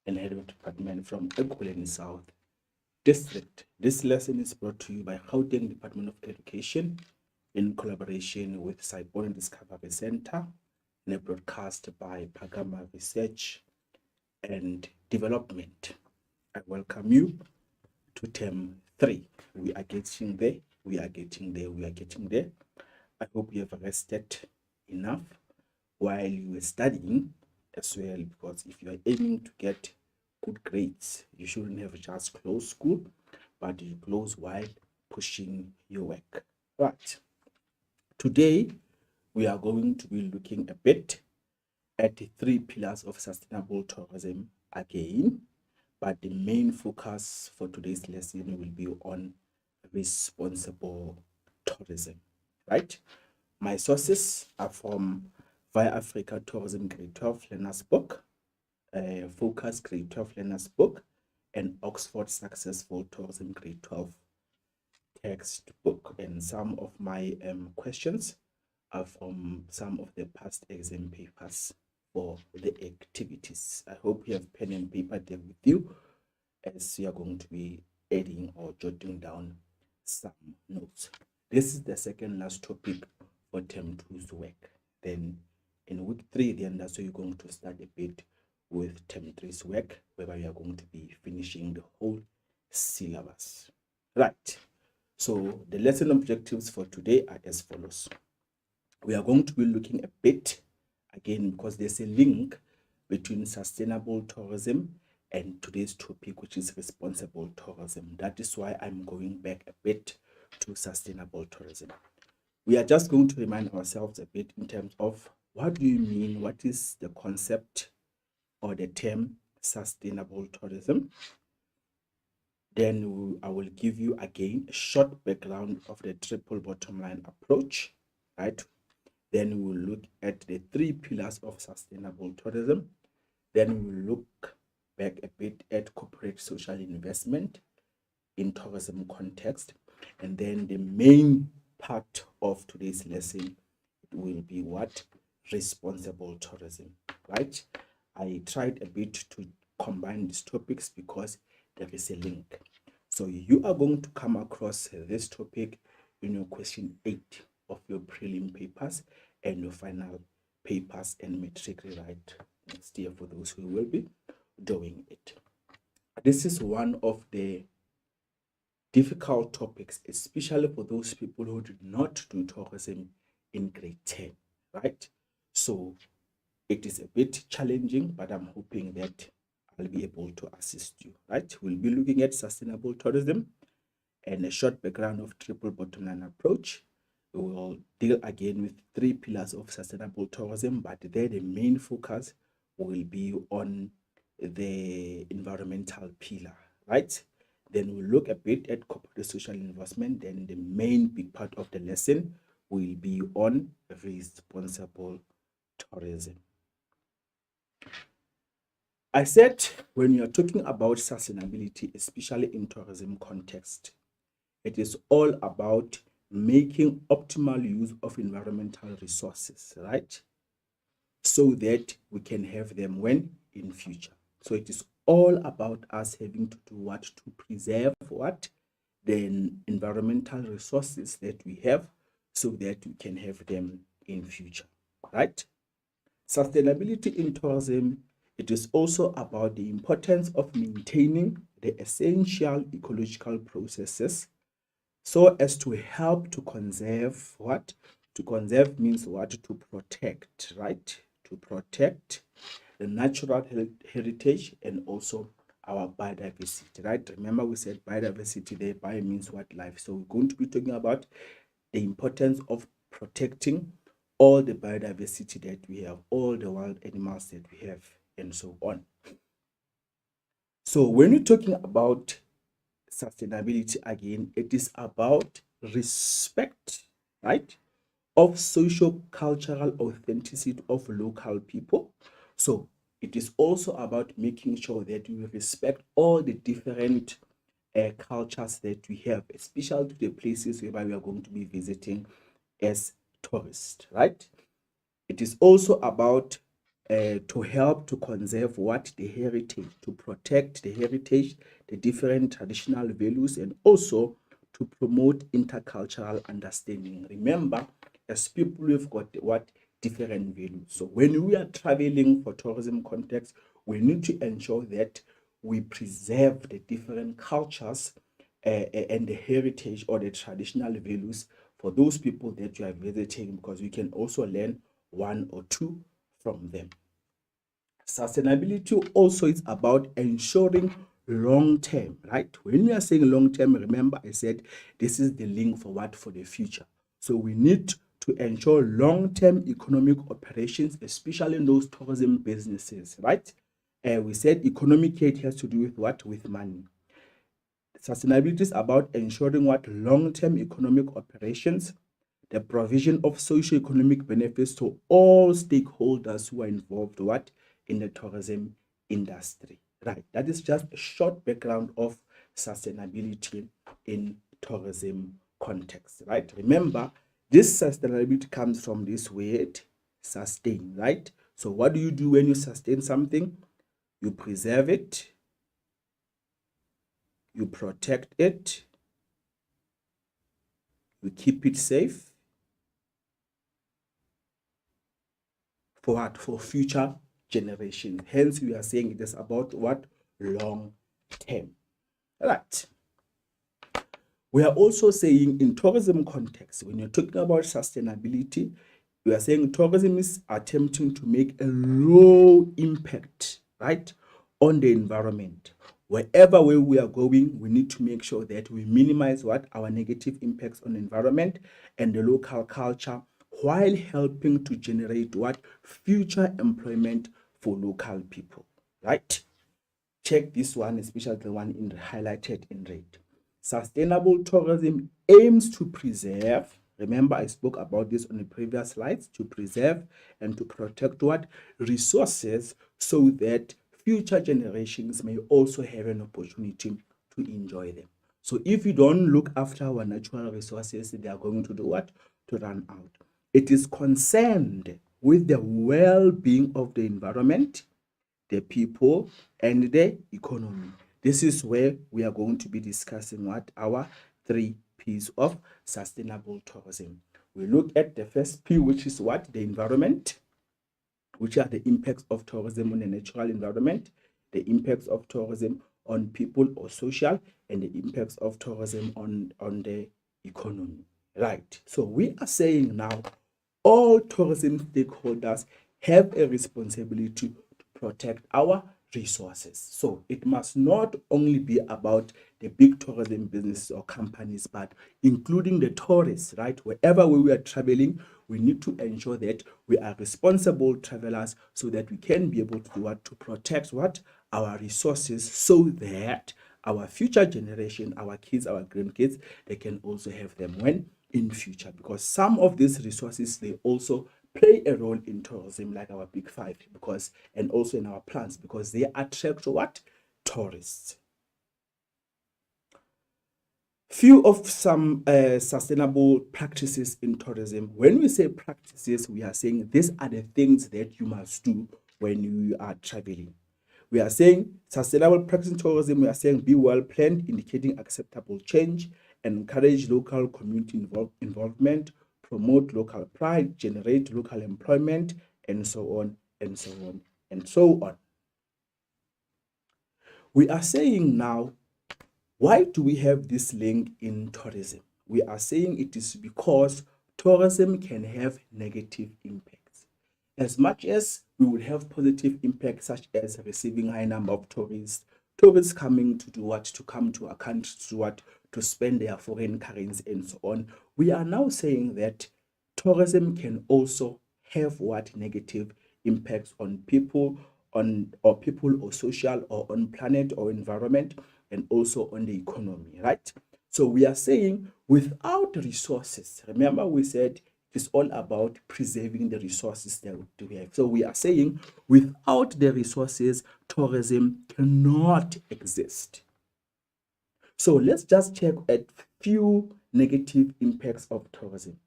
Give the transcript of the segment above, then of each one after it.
and Head of Department from Ekurhuleni South District. This lesson is brought to you by Gauteng Department of Education in collaboration with Sibona Discovery Center and broadcast by Pagama Research and Development. I welcome you to term 3. We are getting there. We are getting there. I hope you have rested enough while you were studying as well, because if you are aiming to get good grades, you shouldn't have just closed school, but you close while pushing your work. Right. Today, we are going to be looking a bit at the 3 pillars of sustainable tourism again, but the main focus for today's lesson will be on responsible tourism, right? My sources are from Via Africa Tourism Grade 12 Learners Book, Focus Grade 12 Learners Book, and Oxford Successful Tourism Grade 12 textbook. And some of my questions are from some of the past exam papers for the activities. I hope you have pen and paper there with you, as you are going to be adding or jotting down some notes. This is the second last topic for term 2's work. Then in week 3, then that's where you're going to start a bit with term 3's work, whereby you are going to be finishing the whole syllabus. Right. So the lesson objectives for today are as follows. We are going to be looking a bit, again, because there's a link between sustainable tourism and today's topic, which is responsible tourism. That is why I'm going back a bit to sustainable tourism. We are just going to remind ourselves a bit in terms of what do you mean, what is the concept or the term sustainable tourism. Then I will give you again a short background of the triple bottom line approach, right? Then we will look at the 3 pillars of sustainable tourism. Then we will look back a bit at corporate social investment in tourism context. And then the main part of today's lesson will be what? Responsible tourism, right? I tried a bit to combine these topics because there is a link. So you are going to come across this topic in your question 8 of your prelim papers and your final papers and matric rewrite next year for those who will be doing it. This is one of the difficult topics, especially for those people who did not do tourism in grade 10, right? So it is a bit challenging, but I'm hoping that I'll be able to assist you, right? We'll be looking at sustainable tourism and a short background of triple bottom line approach. We will deal again with 3 pillars of sustainable tourism, but there the main focus will be on the environmental pillar, right? Then we'll look a bit at corporate social investment. Then the main big part of the lesson will be on responsible tourism. I said when you're talking about sustainability, especially in tourism context, it is all about making optimal use of environmental resources, right? So that we can have them when in future. So it is all about us having to do what? To preserve what? The environmental resources that we have so that we can have them in future, right? Sustainability in tourism, it is also about the importance of maintaining the essential ecological processes so as to help to conserve what? To conserve means what? To protect, right? To protect the natural heritage and also our biodiversity, right? Remember we said biodiversity there, bio means what? Life. So we're going to be talking about the importance of protecting all the biodiversity that we have, all the wild animals that we have, and so on. So when we're talking about sustainability again, it is about respect, right, of social cultural authenticity of local people. So it is also about making sure that we respect all the different cultures that we have, especially to the places where we are going to be visiting as tourists, right? It is also about to help to conserve what the heritage, to protect the heritage, the different traditional values, and also to promote intercultural understanding. Remember, as people, we've got what different values. So when we are traveling for tourism context, we need to ensure that we preserve the different cultures and the heritage or the traditional values for those people that you are visiting, because we can also learn one or two from them. Sustainability also is about ensuring long term, right? When we are saying long term, remember I said this is the link for what? For the future. So we need to ensure long term economic operations, especially in those tourism businesses, right? We said economic aid has to do with what? With money. Sustainability is about ensuring what? Long term economic operations, the provision of socio-economic benefits to all stakeholders who are involved what? In the tourism industry. Right. That is just a short background of sustainability in tourism context. Right. Remember, this sustainability comes from this word sustain. Right. So what do you do when you sustain something? You preserve it, you protect it, you keep it safe. For what? For future generations. Hence, we are saying it is about what? Long term. Right. We are also saying in tourism context, when you're talking about sustainability, we are saying tourism is attempting to make a low impact, right, on the environment. Wherever way we are going, we need to make sure that we minimize what? Our negative impacts on the environment and the local culture, while helping to generate what? Future employment for local people, right? Check this one, especially the one highlighted in red. Sustainable tourism aims to preserve, remember I spoke about this on the previous slides, to preserve and to protect what? Resources, so that future generations may also have an opportunity to enjoy them. So if you don't look after our natural resources, they are going to do what? To run out. It is concerned with the well-being of the environment, the people, and the economy. This is where we are going to be discussing what? Our 3 P's of sustainable tourism. We look at the first P, which is what? The environment, which are the impacts of tourism on the natural environment, the impacts of tourism on people or social, and the impacts of tourism on the economy. Right. So we are saying now all tourism stakeholders have a responsibility to protect our resources. So it must not only be about the big tourism businesses or companies, but including the tourists, right? Wherever we are traveling, we need to ensure that we are responsible travelers, so that we can be able to do what? To protect what? Our resources, so that our future generation, our kids, our grandkids, they can also have them when? In future. Because some of these resources, they also play a role in tourism, like our big 5, because, and also in our plants, because they attract what? Tourists. Few of some sustainable practices in tourism. When we say practices, we are saying these are the things that you must do when you are traveling. We are saying sustainable practice in tourism, we are saying be well planned, indicating acceptable change, encourage local community involvement, promote local pride, generate local employment, and so on, and so on, and so on. We are saying now, why do we have this link in tourism? We are saying it is because tourism can have negative impacts. As much as we would have positive impacts, such as receiving high number of tourists coming to do what? To come to a country to do what? To spend their foreign currency and so on. We are now saying that tourism can also have what? Negative impacts on people, or social, or on planet or environment, and also on the economy, right? So we are saying without resources, remember we said it's all about preserving the resources that we have. So we are saying without the resources, tourism cannot exist. So let's just check a few negative impacts of tourism.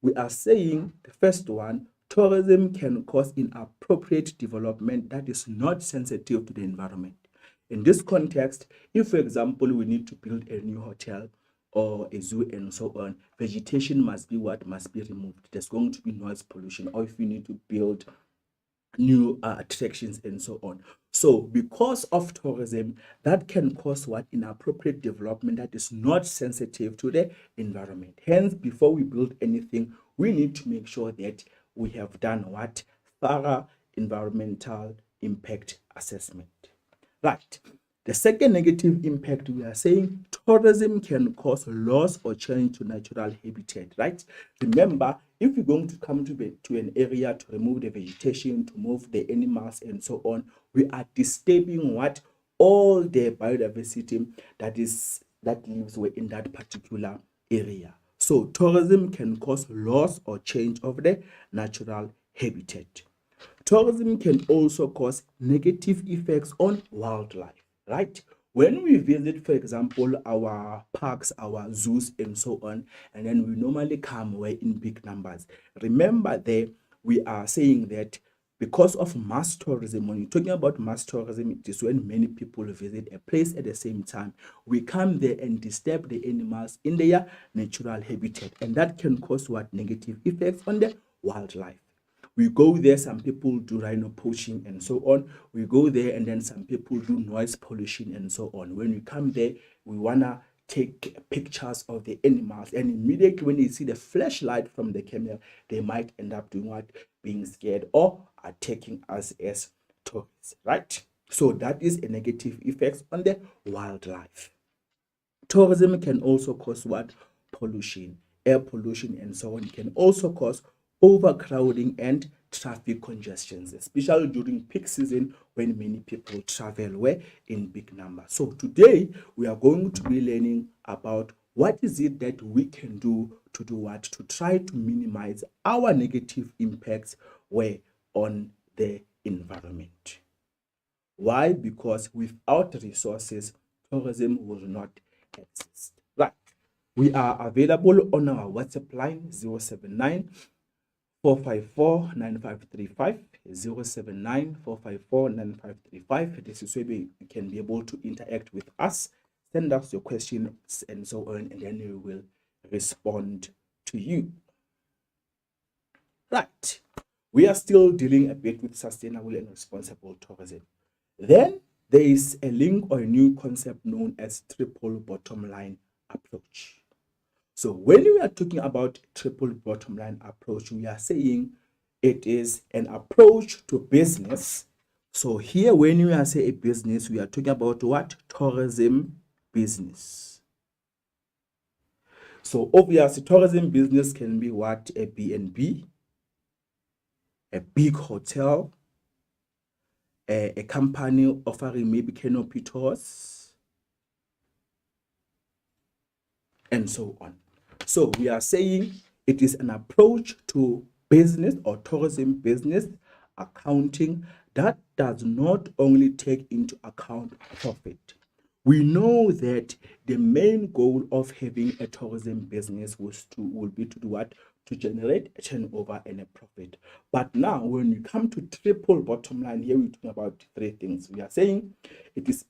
We are saying the first one, tourism can cause inappropriate development that is not sensitive to the environment. In this context, if, for example, we need to build a new hotel or a zoo and so on, vegetation must be what must be removed. There's going to be noise pollution, or if you need to build new attractions and so on. So because of tourism, that can cause what inappropriate development that is not sensitive to the environment. Hence, before we build anything, we need to make sure that we have done what thorough environmental impact assessment. Right. The second negative impact, we are saying tourism can cause loss or change to natural habitat, right? Remember, if you're going to come to an area to remove the vegetation, to move the animals and so on, we are disturbing what? All the biodiversity that lives within that particular area. So tourism can cause loss or change of the natural habitat. Tourism can also cause negative effects on wildlife, right? When we visit, for example, our parks, our zoos, and so on, and then we normally come away in big numbers. Remember there, we are saying that because of mass tourism, when you're talking about mass tourism, it is when many people visit a place at the same time. We come there and disturb the animals in their natural habitat, and that can cause what? Negative effects on the wildlife. We go there, some people do rhino poaching and so on. We go there and then some people do noise pollution and so on. When we come there, we wanna take pictures of the animals, and immediately when they see the flashlight from the camera, they might end up doing what? Being scared or attacking us as tourists, right? So that is a negative effect on the wildlife. Tourism can also cause what? Pollution, air pollution and so on. It can also cause overcrowding and traffic congestions, especially during peak season when many people travel where in big numbers. So today we are going to be learning about what is it that we can do to do what? To try to minimize our negative impacts where on the environment. Why? Because without resources, tourism will not exist. Right. We are available on our WhatsApp line 079 454 9535, 079 454 9535. This is where you can be able to interact with us, send us your questions and so on, and then we will respond to you. Right. We are still dealing a bit with sustainable and responsible tourism. Then there is a link or a new concept known as triple bottom line approach. So when we are talking about triple bottom line approach, we are saying it is an approach to business. So here, when we are saying a business, we are talking about what? Tourism business. So obviously, tourism business can be what? A B&B, a big hotel, a company offering maybe canopy tours, and so on. So we are saying it is an approach to business or tourism business accounting that does not only take into account profit. We know that the main goal of having a tourism business will be to do what? To generate a turnover and a profit. But now when we come to triple bottom line, here we're talking about three things. We are saying it is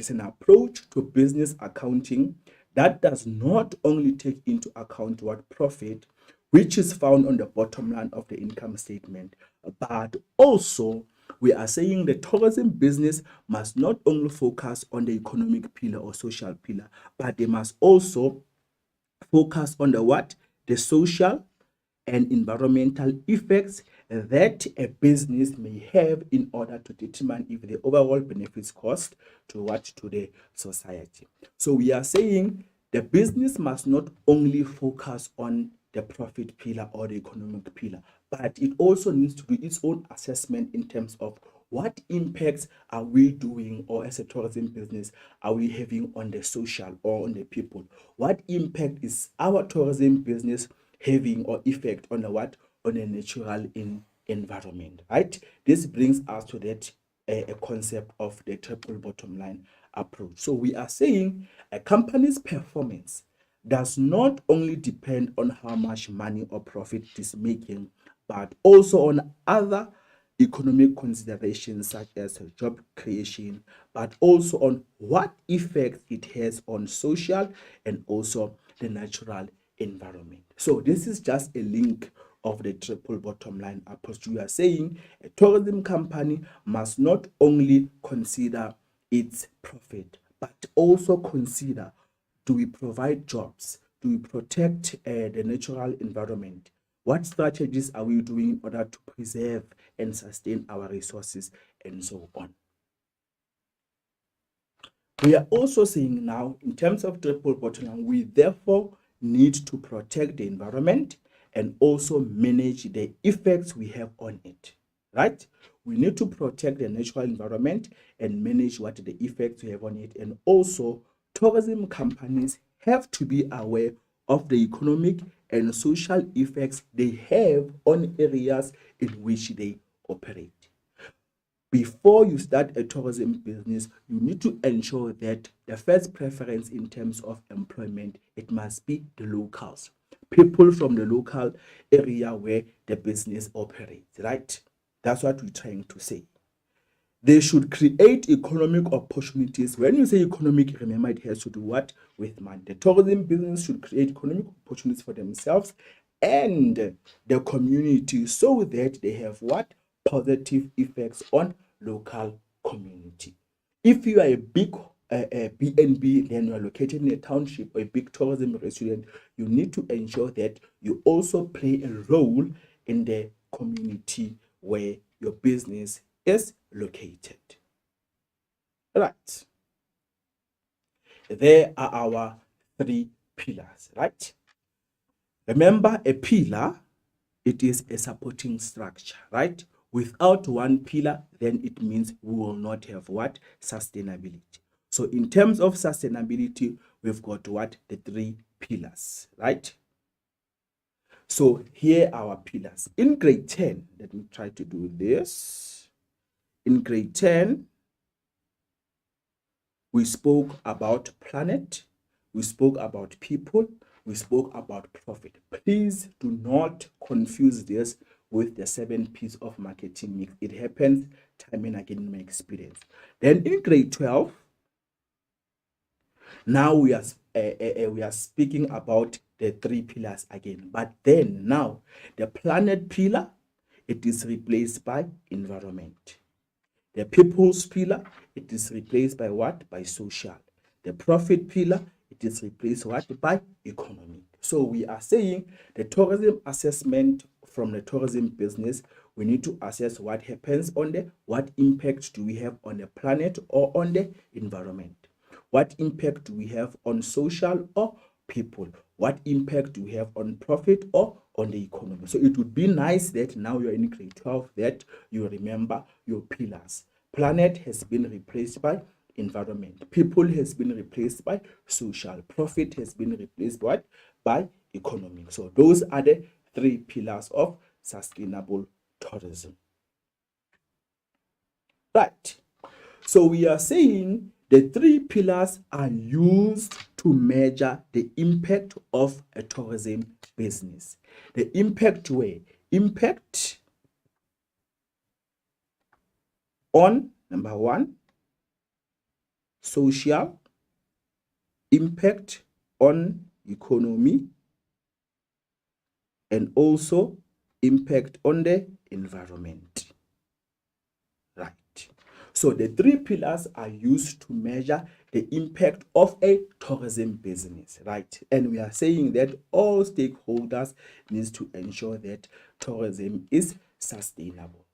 an approach to business accounting that does not only take into account what profit, which is found on the bottom line of the income statement, but also we are saying the tourism business must not only focus on the economic pillar or social pillar, but they must also focus on the what? The social and environmental effects that a business may have in order to determine if the overall benefits cost to what? To the society. So we are saying the business must not only focus on the profit pillar or the economic pillar, but it also needs to do its own assessment in terms of what impacts are we doing, or as a tourism business are we having on the social or on the people? What impact is our tourism business having or effect on the what? On the natural environment, right? This brings us to that a concept of the triple bottom line approach. So we are saying a company's performance does not only depend on how much money or profit it is making, but also on other economic considerations such as job creation, but also on what effects it has on social and also the natural environment. So this is just a link of the triple bottom line approach. We are saying a tourism company must not only consider its profit, but also consider, do we provide jobs? Do we protect the natural environment? What strategies are we doing in order to preserve and sustain our resources and so on? We are also saying now, in terms of triple bottom line, we therefore need to protect the environment and also manage the effects we have on it, right? We need to protect the natural environment and manage what the effects we have on it. And also, tourism companies have to be aware of the economic and social effects they have on areas in which they operate. Before you start a tourism business, you need to ensure that the first preference in terms of employment, it must be the locals, people from the local area where the business operates, right? That's what we're trying to say. They should create economic opportunities. When you say economic, remember it has to do what? With money. The tourism business should create economic opportunities for themselves and the community so that they have what? Positive effects on local community. If you are a big B&B, then you are located in a township or a big tourism resident, you need to ensure that you also play a role in the community where your business is located. Right. There are our 3 pillars, right? Remember, a pillar, it is a supporting structure, right? Without one pillar, then it means we will not have what? Sustainability. So in terms of sustainability, we've got what? The 3 pillars, right? So here are our pillars. In grade 10, let me try to do this. In grade 10, we spoke about planet, we spoke about people, we spoke about profit. Please do not confuse this with the 7 P's of marketing mix. It happens time and again in my experience. Then in grade 12, now we are speaking about the 3 pillars again. But then now the planet pillar, it is replaced by environment. The people's pillar, it is replaced by what? By social. The profit pillar, it is replaced what? By economy. So we are saying the tourism assessment from the tourism business, we need to assess what happens on the, what impact do we have on the planet or on the environment? What impact do we have on social or people? What impact do we have on profit or on the economy? So it would be nice that now you're in grade 12 that you remember your pillars. Planet has been replaced by environment. People has been replaced by social. Profit has been replaced by economy. So those are the 3 pillars of sustainable tourism. Right. So we are saying the 3 pillars are used to measure the impact of a tourism business. The impact where? Impact on, number 1, social, impact on economy, and also impact on the environment. Right. So the 3 pillars are used to measure the impact of a tourism business, right? And we are saying that all stakeholders need to ensure that tourism is sustainable.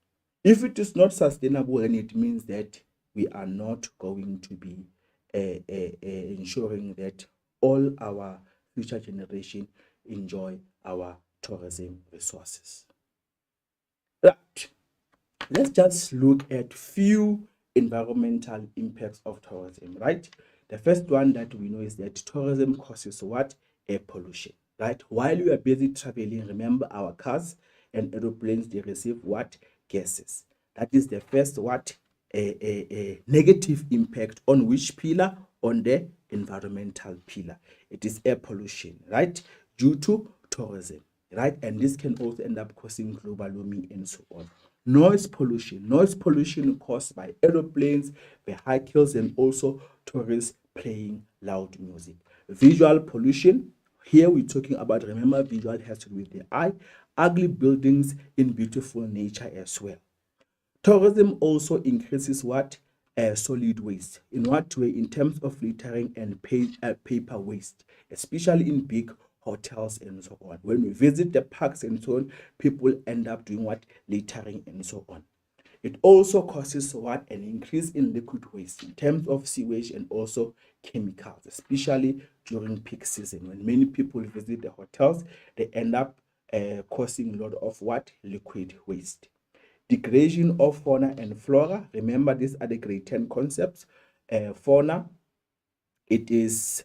If it is not sustainable, then it means that we are not going to be ensuring that all our future generation enjoy our tourism resources. Right. Let's just look at few environmental impacts of tourism, right? The first one that we know is that tourism causes what? Air pollution, right? While you are busy traveling, remember our cars and aeroplanes, they receive what? Gases. That is the first what? A negative impact on which pillar? On the environmental pillar. It is air pollution, right? Due to tourism. right? And this can also end up causing global warming and so on. Noise pollution caused by aeroplanes, vehicles, and also tourists playing loud music. Visual pollution, here we're talking about, remember, visual has to do with the eye, ugly buildings in beautiful nature as well. Tourism also increases what? Solid waste. In what way? In terms of littering and paper waste, especially in big hotels and so on. When we visit the parks and so on, people end up doing what? Littering and so on. It also causes what? An increase in liquid waste in terms of sewage and also chemicals, especially during peak season. When many people visit the hotels, they end up causing a lot of what? Liquid waste. Degradation of fauna and flora. Remember, these are the grade 10 concepts. Fauna, it is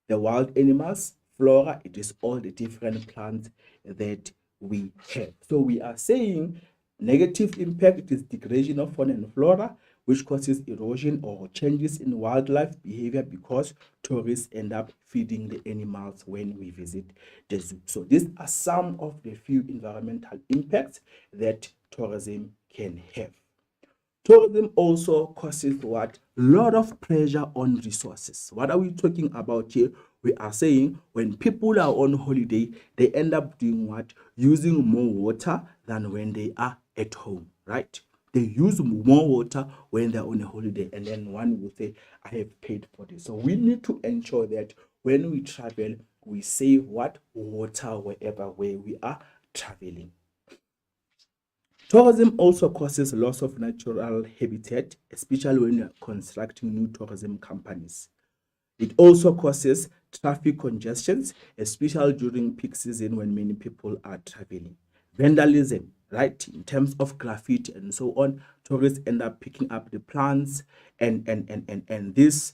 the wild animals. Flora, it is all the different plants that we have. So we are saying negative impact, it is degradation of fauna and flora, which causes erosion or changes in wildlife behavior because tourists end up feeding the animals when we visit the zoo. So these are some of the few environmental impacts that tourism can have. Tourism also causes what? Lot of pressure on resources. What are we talking about here? We are saying when people are on holiday, they end up doing what? Using more water than when they are at home, right? They use more water when they're on a holiday, and then one will say, I have paid for this. So we need to ensure that when we travel, we save what? Water wherever where we are traveling. Tourism also causes loss of natural habitat, especially when you're constructing new tourism companies. It also causes traffic congestions, especially during peak season when many people are traveling. Vandalism, right? In terms of graffiti and so on, tourists end up picking up the plants and this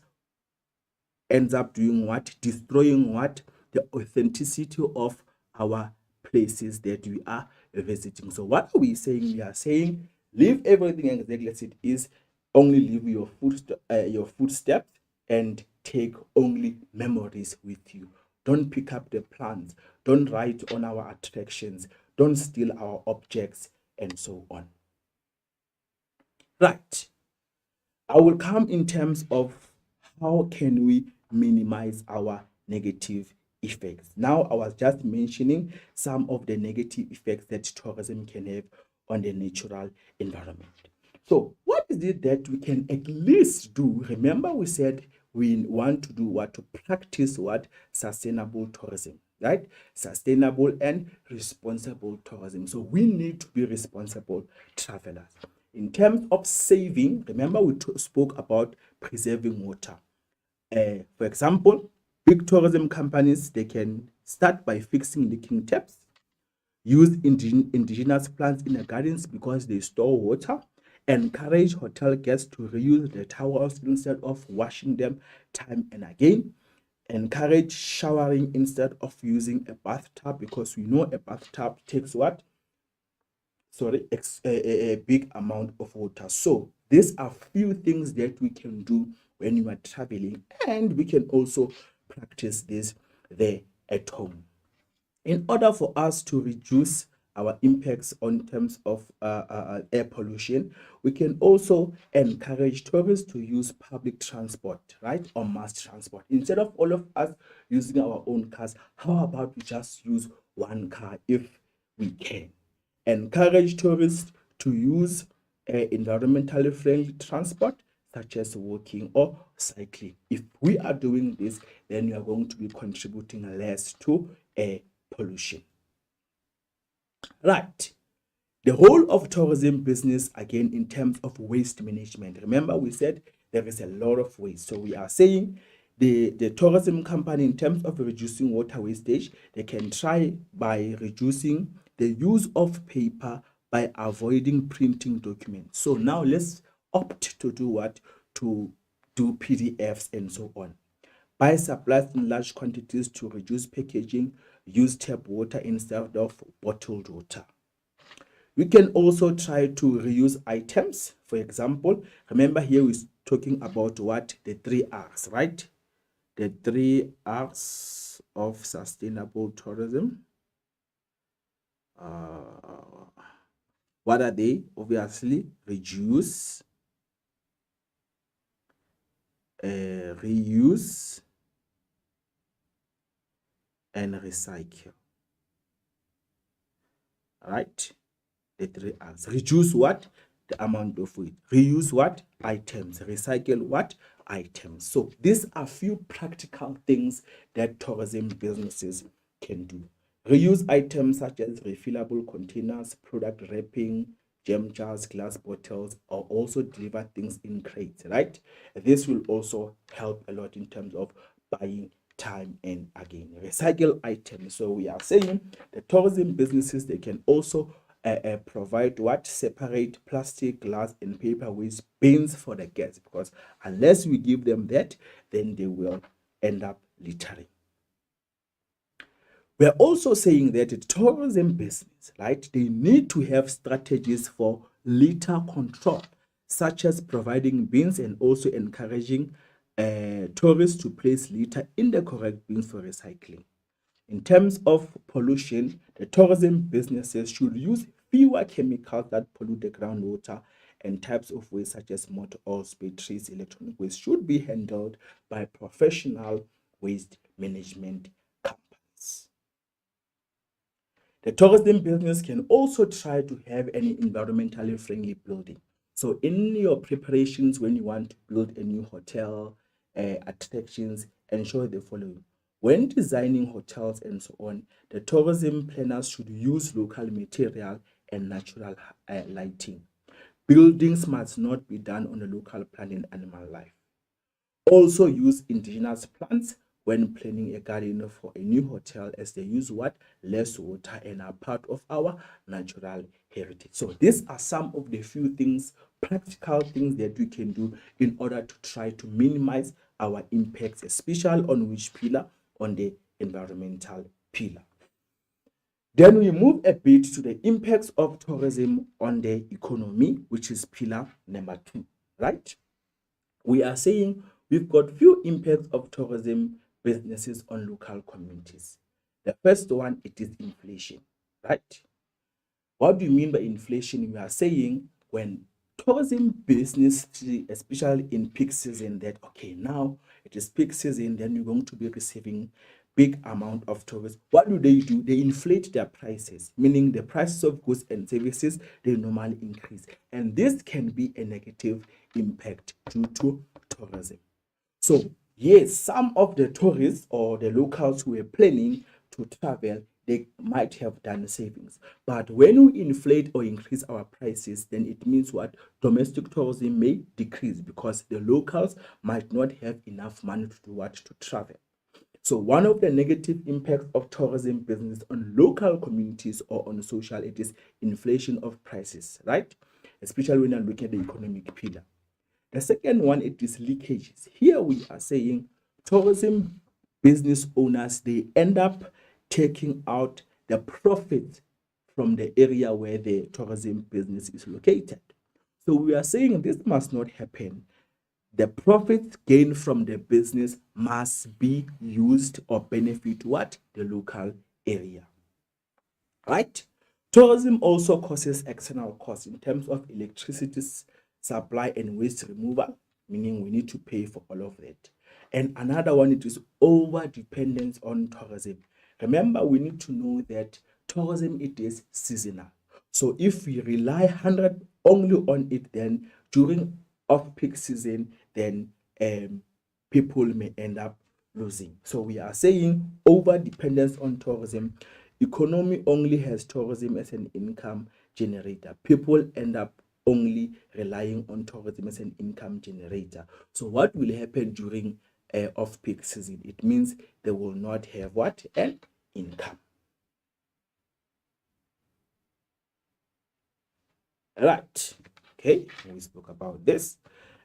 ends up doing what? Destroying what? The authenticity of our places that we are visiting. So what are we saying? We are saying leave everything exactly as it is, only leave your footsteps and take only memories with you. Don't pick up the plants, don't write on our attractions, don't steal our objects, and so on. Right. I will come in terms of how can we minimize our negative effects. Now, I was just mentioning some of the negative effects that tourism can have on the natural environment. So, what is it that we can at least do? Remember, we said we want to do what? To practice what? Sustainable tourism, right? Sustainable and responsible tourism. So, we need to be responsible travelers. In terms of saving, remember we spoke about preserving water. For example, big tourism companies, they can start by fixing leaking taps, use indigenous plants in the gardens because they store water, encourage hotel guests to reuse the towels instead of washing them time and again, encourage showering instead of using a bathtub because we know a bathtub takes what? Sorry, a big amount of water. So these are few things that we can do when you are traveling, and we can also practice this there at home. In order for us to reduce our impacts on terms of air pollution, we can also encourage tourists to use public transport, right, or mass transport. Instead of all of us using our own cars, how about we just use one car if we can? Encourage tourists to use environmentally friendly transport such as walking or cycling. If we are doing this, then we are going to be contributing less to air pollution. Right. The whole of tourism business, again, in terms of waste management. Remember, we said there is a lot of waste. So we are saying the tourism company, in terms of reducing water wastage, they can try by reducing the use of paper by avoiding printing documents. So now let's opt to do what? To do PDFs and so on. Buy supplies in large quantities to reduce packaging. Use tap water instead of bottled water. We can also try to reuse items. For example, remember here we're talking about what? The 3 R's, right? The 3 R's of sustainable tourism. what are they? Obviously, reduce, reuse, and recycle. All right, the three R's. Reduce what? The amount of weight. Reuse what? Items. Recycle what? Items. So these are few practical things that tourism businesses can do. Reuse items such as refillable containers, product wrapping, gem jars, glass bottles, or also deliver things in crates, right? This will also help a lot in terms of buying time and again recycle items. So we are saying the tourism businesses, they can also provide what? Separate plastic, glass, and paper waste bins for the guests, because unless we give them that, then they will end up littering. We're also saying that the tourism business, right, they need to have strategies for litter control, such as providing bins and also encouraging tourists to place litter in the correct bins for recycling. In terms of pollution, the tourism businesses should use fewer chemicals that pollute the groundwater, and types of waste such as motor oils, batteries, electronic waste should be handled by professional waste management companies. The tourism business can also try to have an environmentally friendly building. So in your preparations, when you want to build a new hotel, attractions, ensure the following. When designing hotels and so on, the tourism planners should use local material and natural lighting. Buildings must not be done on a local plant and animal life. Also use indigenous plants when planning a garden for a new hotel, as they use what? Less water and are part of our natural heritage. So these are some of the few things, practical things that we can do in order to try to minimize our impacts, especially on which pillar? On the environmental pillar. Then we move a bit to the impacts of tourism on the economy, which is pillar number 2, right? We are saying we've got few impacts of tourism businesses on local communities. The first one, it is inflation, right? What do you mean by inflation? We are saying when tourism business, especially in peak season, that okay, now it is peak season, then you're going to be receiving big amount of tourists. What do? They inflate their prices, meaning the prices of goods and services, they normally increase, and this can be a negative impact due to tourism. So yes, some of the tourists or the locals who were planning to travel, they might have done savings. But when we inflate or increase our prices, then it means what? Domestic tourism may decrease because the locals might not have enough money to do what? To travel. So one of the negative impacts of tourism business on local communities or on social, it is inflation of prices, right? Especially when you're looking at the economic pillar. The second one, it is leakages. Here we are saying tourism business owners, they end up taking out the profit from the area where the tourism business is located. So we are saying this must not happen. The profits gained from the business must be used or benefit what? The local area, right? Tourism also causes external costs in terms of electricity supply and waste removal, meaning we need to pay for all of that. And another one, it is over dependence on tourism. Remember, we need to know that tourism, it is seasonal. So if we rely 100 only on it, then during off-peak season, then people may end up losing. So we are saying over dependence on tourism. Economy only has tourism as an income generator. People end up only relying on tourism as an income generator. So what will happen during off-peak season? It means they will not have what? An income. Right. Okay, we spoke about this.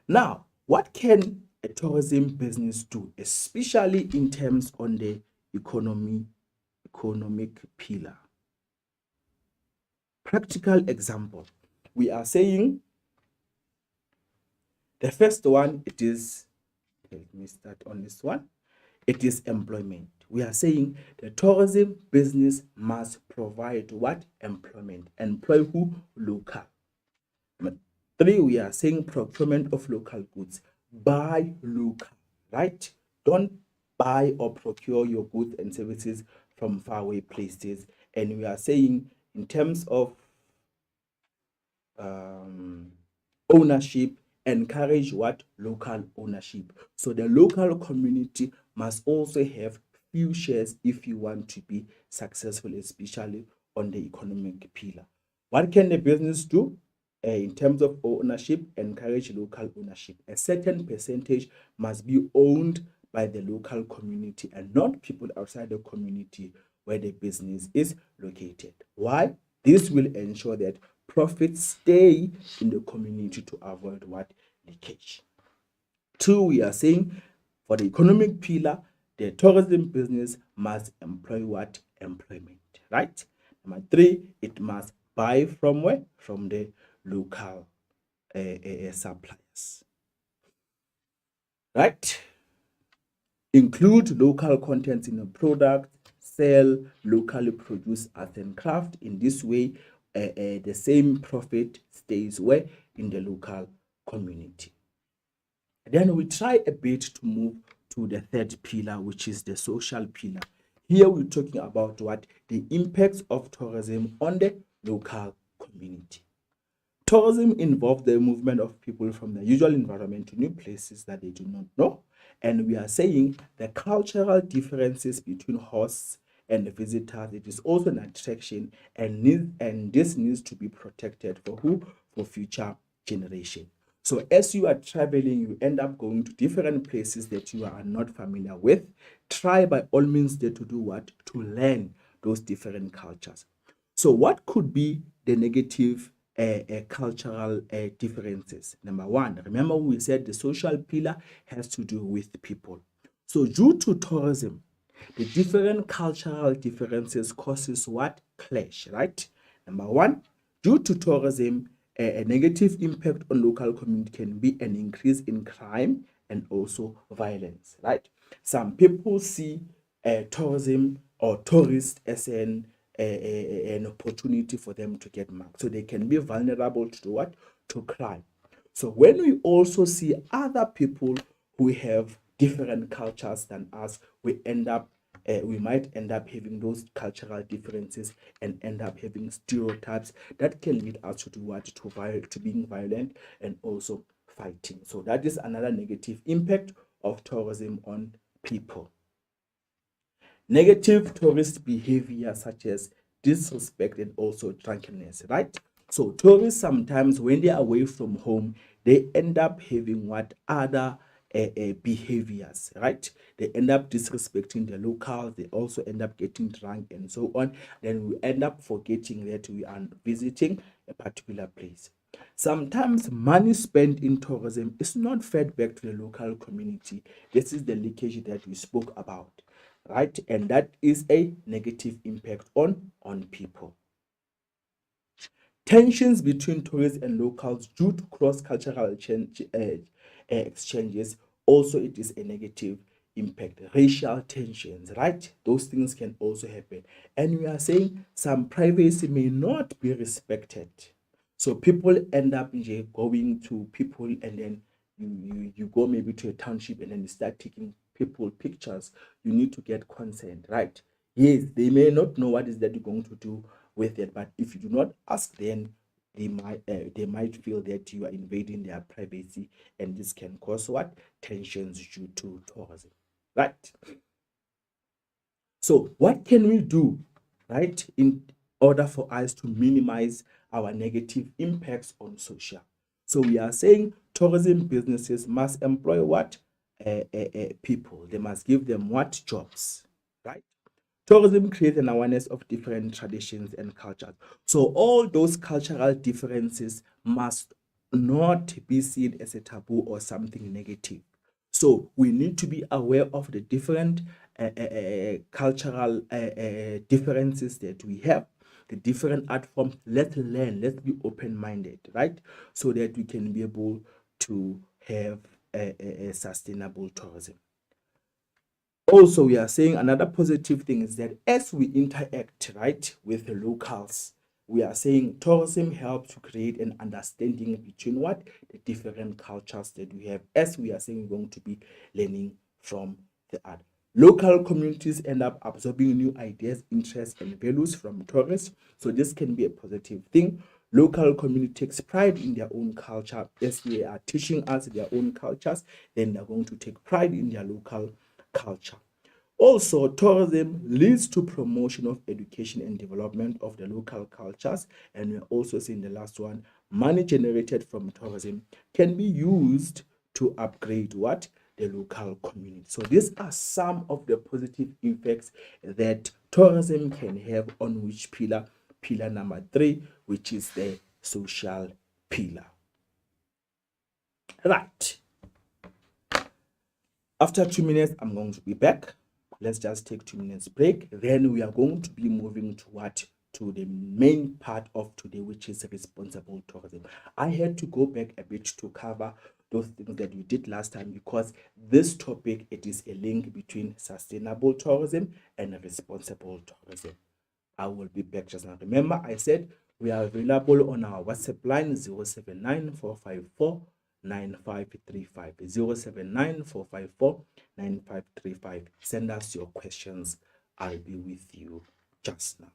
Now, what can a tourism business do, especially in terms on the economic pillar? Practical example. We are saying the first one, it is, let me start on this one. It is employment. we are saying the tourism business must provide what? Employment. Employ who? Local. Number 3, we are saying procurement of local goods. Buy local, right? Don't buy or procure your goods and services from faraway places. And we are saying in terms of ownership, encourage what? Local ownership. So the local community must also have few shares if you want to be successful, especially on the economic pillar. What can the business do? In terms of ownership, encourage local ownership. A certain percentage must be owned by the local community and not people outside the community where the business is located. Why? This will ensure that profits stay in the community to avoid what? Leakage. 2, we are saying for the economic pillar, the tourism business must employ what? Employment, right? Number 3, it must buy from where? From the local suppliers, right? Include local contents in a product, sell locally produced arts and craft. In this way, the same profit stays where? In the local community. Then we try a bit to move to the third pillar, which is the social pillar. Here we're talking about what? The impacts of tourism on the local community. Tourism involves the movement of people from their usual environment to new places that they do not know. And we are saying the cultural differences between hosts and visitors, it is also an attraction, and this needs to be protected for who? For future generation. So as you are traveling, you end up going to different places that you are not familiar with. Try by all means there to do what? To learn those different cultures. So what could be the negative cultural differences? Number 1, remember we said the social pillar has to do with people. So due to tourism, the different cultural differences causes what? Clash, right? Number 1, due to tourism, a negative impact on local community can be an increase in crime and also violence, right? Some people see tourism or tourists as an opportunity for them to get marked. So they can be vulnerable to what? To crime. So when we also see other people who have different cultures than us, we might end up having those cultural differences and end up having stereotypes that can lead us to do what? To being violent and also fighting. So that is another negative impact of tourism on people. Negative tourist behavior such as disrespect and also drunkenness, right? So tourists sometimes when they are away from home, they end up having what? Other behaviors, right? They end up disrespecting the locals, they also end up getting drunk and so on. Then we end up forgetting that we are visiting a particular place. Sometimes money spent in tourism is not fed back to the local community. This is the leakage that we spoke about, right? And that is a negative impact on people. Tensions between tourists and locals due to cross-cultural exchanges, also it is a negative impact. Racial tensions, right? Those things can also happen. And we are saying some privacy may not be respected. So people end up going to people, and then you go maybe to a township and then you start taking people pictures. You need to get consent, right? Yes, they may not know what is that you're going to do with it, but if you do not ask, then they might feel that you are invading their privacy, and this can cause what? Tensions due to tourism, right? So what can we do, right, in order for us to minimize our negative impacts on social? So we are saying tourism businesses must employ what? People. They must give them what? Jobs, right? Tourism creates an awareness of different traditions and cultures. So all those cultural differences must not be seen as a taboo or something negative. So we need to be aware of the different cultural differences that we have, the different art forms. Let's learn, let's be open-minded, right? So that we can be able to have a sustainable tourism. Also, we are saying another positive thing is that as we interact, right, with the locals, we are saying tourism helps to create an understanding between what the different cultures that we have, as we are saying we're going to be learning from the art. Local communities end up absorbing new ideas, interests, and values from tourists. So this can be a positive thing. Local community takes pride in their own culture. As they are teaching us their own cultures, then they're going to take pride in their local culture. Also, tourism leads to promotion of education and development of the local cultures. And we're also seeing the last one, money generated from tourism can be used to upgrade what? The local community. So these are some of the positive effects that tourism can have on which pillar? Pillar number 3, which is the social pillar. Right. After 2 minutes, I'm going to be back. Let's just take 2 minutes break. Then we are going to be moving to what? To the main part of today, which is responsible tourism. I had to go back a bit to cover those things that we did last time, because this topic, it is a link between sustainable tourism and responsible tourism. I will be back just now. Remember, I said we are available on our WhatsApp line 079 454 9535. 079 454 9535. Send us your questions. I'll be with you just now.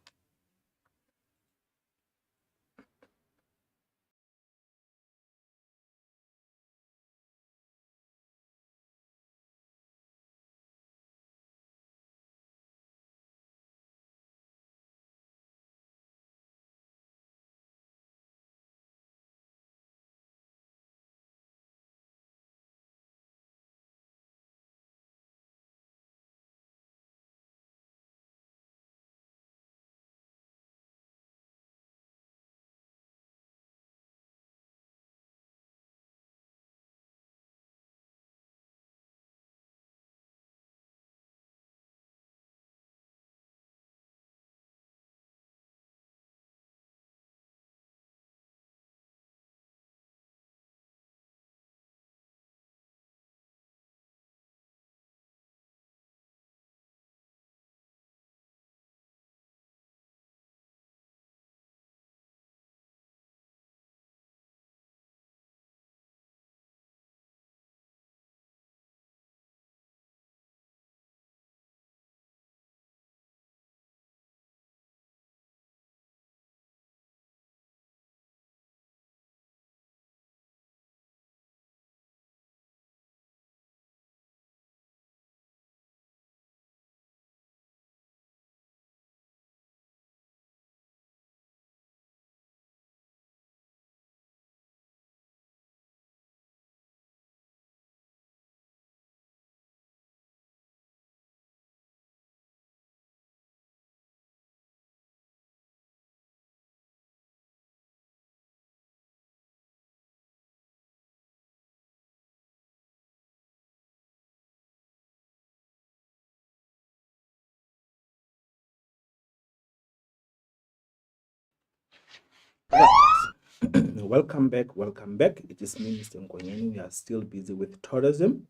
Welcome back. Welcome back. It is me, Mr. Nkonyeni. We are still busy with tourism,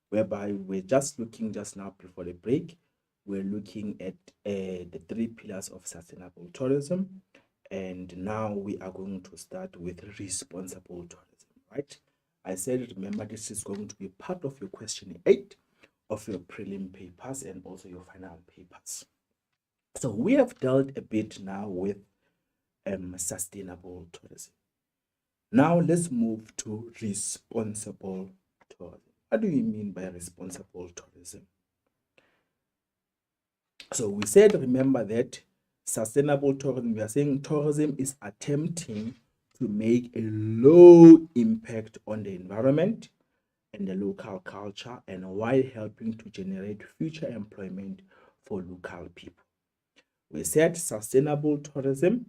whereby we're just looking just now before the break. We're looking at the 3 pillars of sustainable tourism. And now we are going to start with responsible tourism, right? I said, remember, this is going to be part of your question 8 of your prelim papers and also your final papers. So we have dealt a bit now with sustainable tourism. Now let's move to responsible tourism. What do you mean by responsible tourism? So we said, remember that sustainable tourism, we are saying tourism is attempting to make a low impact on the environment and the local culture, and while helping to generate future employment for local people. We said sustainable tourism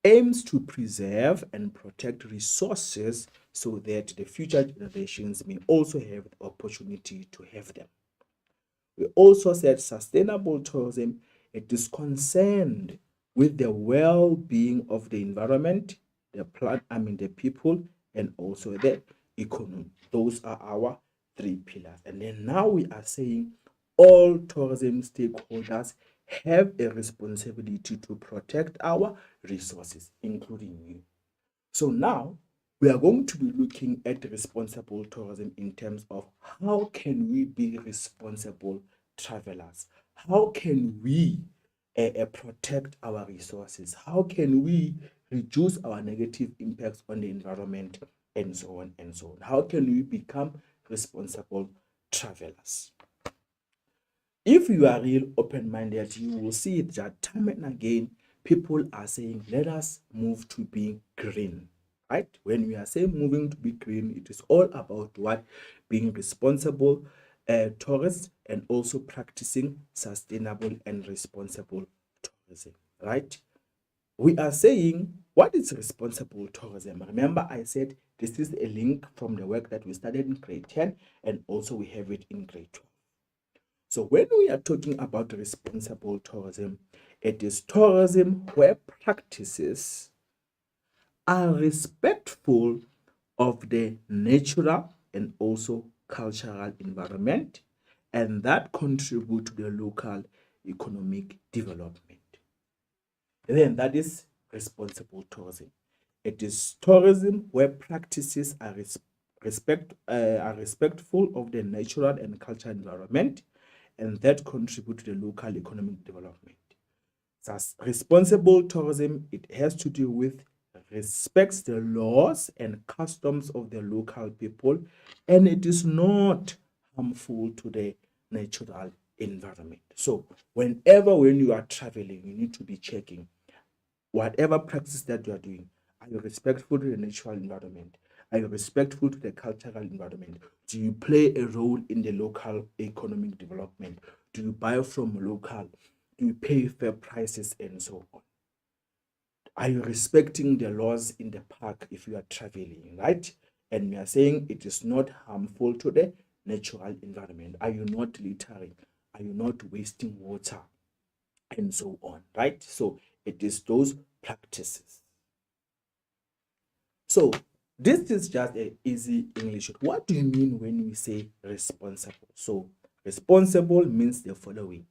aims to preserve and protect resources so that the future generations may also have the opportunity to have them. We also said sustainable tourism, it is concerned with the well-being of the environment, the the people, and also the economy. Those are our 3 pillars. And then now we are saying all tourism stakeholders have a responsibility to protect our resources, including you. So now we are going to be looking at responsible tourism in terms of how can we be responsible travelers? How can we protect our resources? How can we reduce our negative impacts on the environment and so on and so on? How can we become responsible travelers? If you are real open-minded, you will see that time and again people are saying, let us move to being green, right? When we are saying moving to be green, it is all about what? Being responsible tourists and also practicing sustainable and responsible tourism, right? We are saying, what is responsible tourism? Remember, I said this is a link from the work that we studied in grade 10, and also we have it in grade 12. So when we are talking about responsible tourism, it is tourism where practices are respectful of the natural and also cultural environment, and that contribute to the local economic development. And then that is responsible tourism. It is tourism where practices are respectful of the natural and cultural environment, and that contribute to the local economic development. Thus, responsible tourism, it has to do with respects the laws and customs of the local people, and it is not harmful to the natural environment. So when you are traveling, you need to be checking whatever practice that you are doing. Are you respectful to the natural environment? Are you respectful to the cultural environment? Do you play a role in the local economic development? Do you buy from local? Do you pay fair prices and so on? Are you respecting the laws in the park if you are traveling, right? And we are saying it is not harmful to the natural environment. Are you not littering? Are you not wasting water? And so on, right? So it is those practices. So this is just an easy English. What do you mean when we say responsible? So responsible means the following: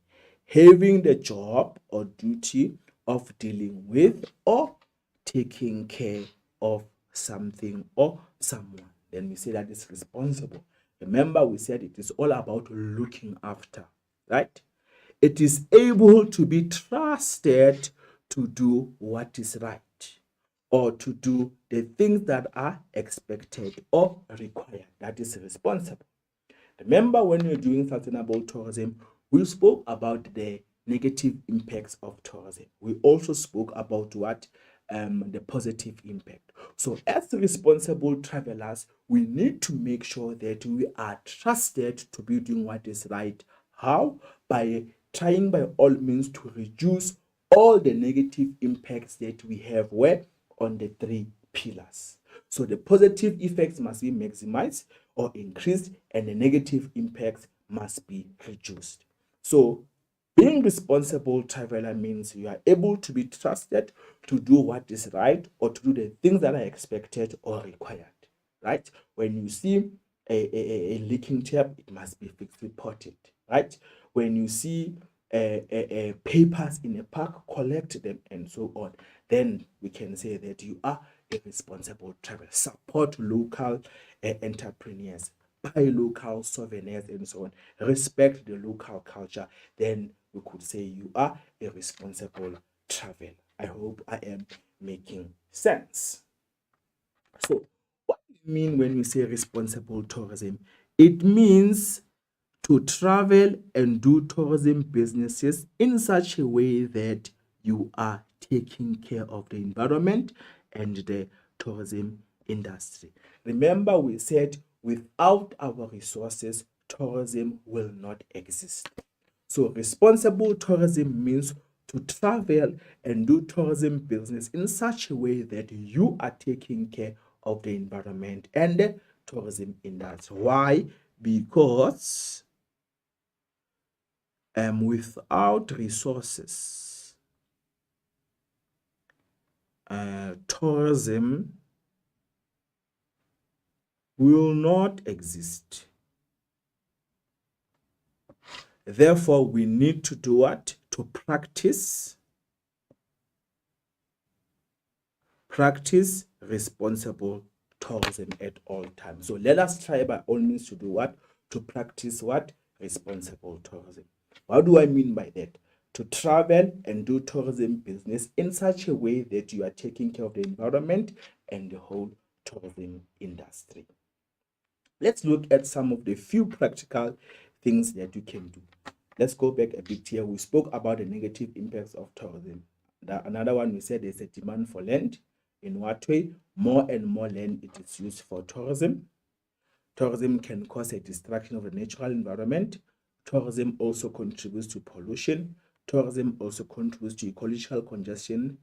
having the job or duty of dealing with or taking care of something or someone. Then we say that is responsible. Remember, we said it is all about looking after, right? It is able to be trusted to do what is right or to do the things that are expected or required. That is responsible. Remember, when we're doing sustainable tourism, we spoke about the negative impacts of tourism. We also spoke about what the positive impact. So as responsible travelers, we need to make sure that we are trusted to be doing what is right. How? By trying by all means to reduce all the negative impacts that we have where on the three pillars. So the positive effects must be maximized or increased, and the negative impacts must be reduced. So being responsible traveler means you are able to be trusted to do what is right or to do the things that are expected or required, right? When you see a leaking tap, it must be fixed, reported, right? When you see papers in a park, collect them and so on. Then we can say that you are a responsible traveler. Support local entrepreneurs, buy local souvenirs and so on. Respect the local culture. Then we could say you are a responsible traveler. I hope I am making sense. So, what do you mean when we say responsible tourism? It means to travel and do tourism businesses in such a way that you are taking care of the environment and the tourism industry. Remember, we said without our resources, tourism will not exist. So responsible tourism means to travel and do tourism business in such a way that you are taking care of the environment and the tourism industry. Why? Because without resources, tourism will not exist. Therefore, we need to do what? To practice responsible tourism at all times. So let us try by all means to do what? To practice what? Responsible tourism. What do I mean by that? To travel and do tourism business in such a way that you are taking care of the environment and the whole tourism industry. Let's look at some of the few practical things that you can do. Let's go back a bit here. We spoke about the negative impacts of tourism. Another one, we said there's a demand for land. In what way? More and more land it is used for tourism. Tourism can cause a destruction of the natural environment. Tourism also contributes to pollution. Tourism also contributes to ecological congestion,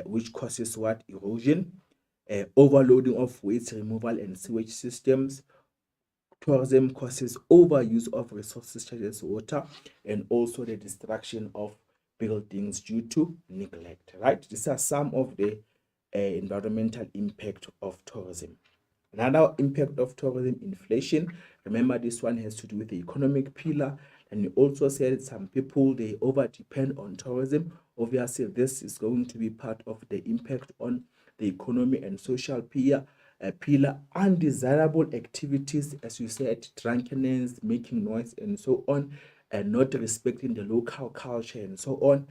which causes what? Erosion, overloading of waste removal and sewage systems. Tourism causes overuse of resources such as water, and also the destruction of buildings due to neglect, right? These are some of the environmental impact of tourism. Another impact of tourism, inflation. Remember, this one has to do with the economic pillar. And you also said some people, they over depend on tourism. Obviously, this is going to be part of the impact on the economy and social pillar. Undesirable activities, as you said, drunkenness, making noise, and so on, and not respecting the local culture and so on,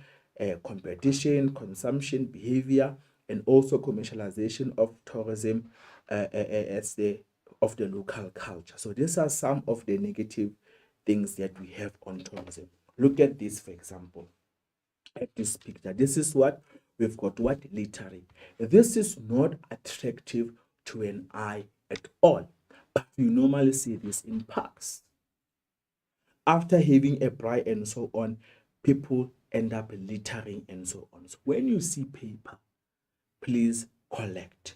competition, consumption behavior, and also commercialization of tourism as the local culture. So these are some of the negative things that we have on tourism. Look at this, for example, at this picture. This is what we've got, what? Littering. This is not attractive to an eye at all, but you normally see this in parks. After having a braai and so on, people end up littering and so on. So when you see paper, please collect.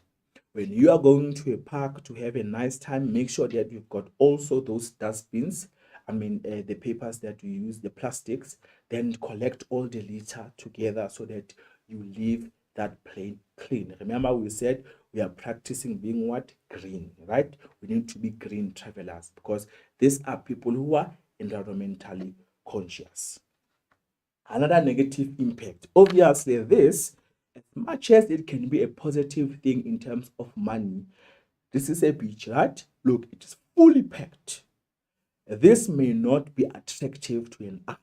When you are going to a park to have a nice time, make sure that you've got also those dustbins. The papers that you use, the plastics, then collect all the litter together so that you leave that plane clean. Remember, we said we are practicing being what? Green, right? We need to be green travelers because these are people who are environmentally conscious. Another negative impact, obviously, this, as much as it can be a positive thing in terms of money, this is a beach, right? Look, it is fully packed. This may not be attractive to an eye,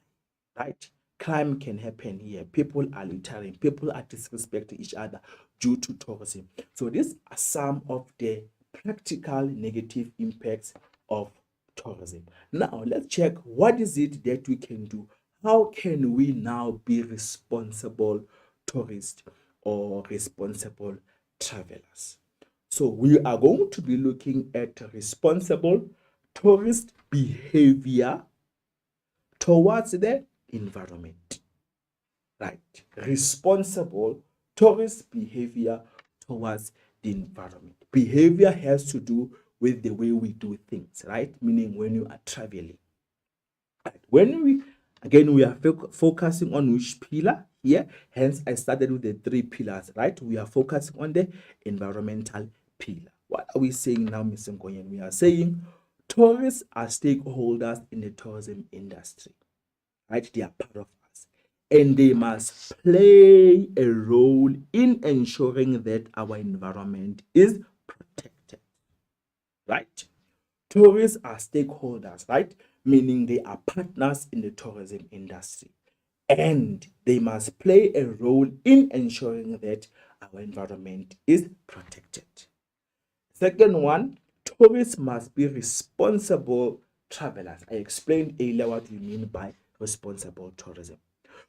right? Crime can happen here. People are littering. People are disrespecting each other due to tourism. So these are some of the practical negative impacts of tourism. Now, let's check what is it that we can do. How can we now be responsible tourists or responsible travelers? So we are going to be looking at responsible tourist behavior towards the environment, right? Responsible tourist behavior towards the environment. Behavior has to do with the way we do things, right? Meaning when you are traveling. Right. When we are focusing on which pillar here, hence I started with the 3 pillars, right? We are focusing on the environmental pillar. What are we saying now, Mr. Nkoyen? We are saying tourists are stakeholders in the tourism industry, right? They are part of us, and they must play a role in ensuring that our environment is protected, right? Tourists are stakeholders, right? Meaning they are partners in the tourism industry, and they must play a role in ensuring that our environment is protected. Second one, tourists must be responsible travelers. I explained earlier what we mean by responsible tourism.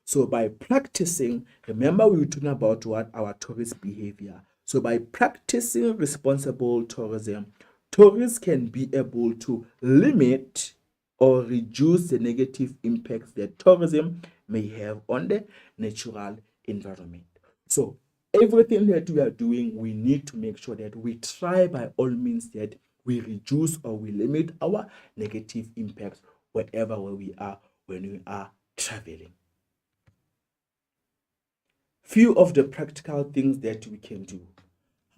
So by practicing, remember we were talking about what? Our tourist behavior. So by practicing responsible tourism, tourists can be able to limit or reduce the negative impacts that tourism may have on the natural environment. So everything that we are doing, we need to make sure that we try by all means that we reduce or we limit our negative impacts wherever we are when we are traveling. Few of the practical things that we can do.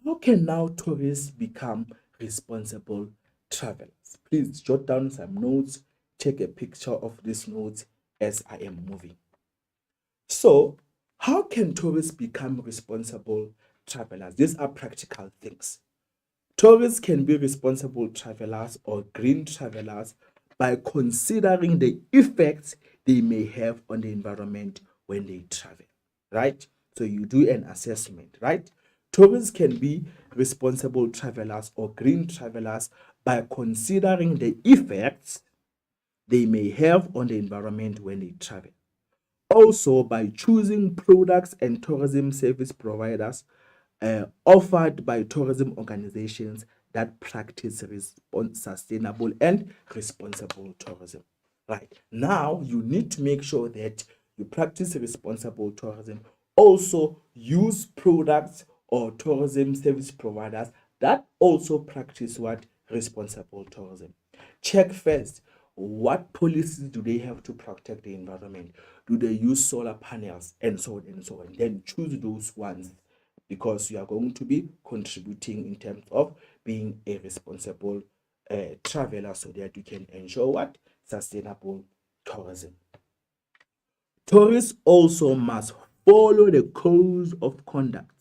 How can now tourists become responsible travelers? Please jot down some notes take a picture of these notes as I am moving. So, how can tourists become responsible travelers? These are practical things. Tourists can be responsible travelers or green travelers by considering the effects they may have on the environment when they travel, right? So you do an assessment, right? Tourists can be responsible travelers or green travelers by considering the effects they may have on the environment when they travel. Also, by choosing products and tourism service providers offered by tourism organizations that practice sustainable and responsible tourism. Right now, you need to make sure that you practice responsible tourism. Also, use products or tourism service providers that also practice what responsible tourism. Check first, what policies do they have to protect the environment? Do they use solar panels and so on and so on? Then choose those ones because you are going to be contributing in terms of being a responsible traveler so that you can ensure what sustainable tourism. Tourists also must follow the codes of conduct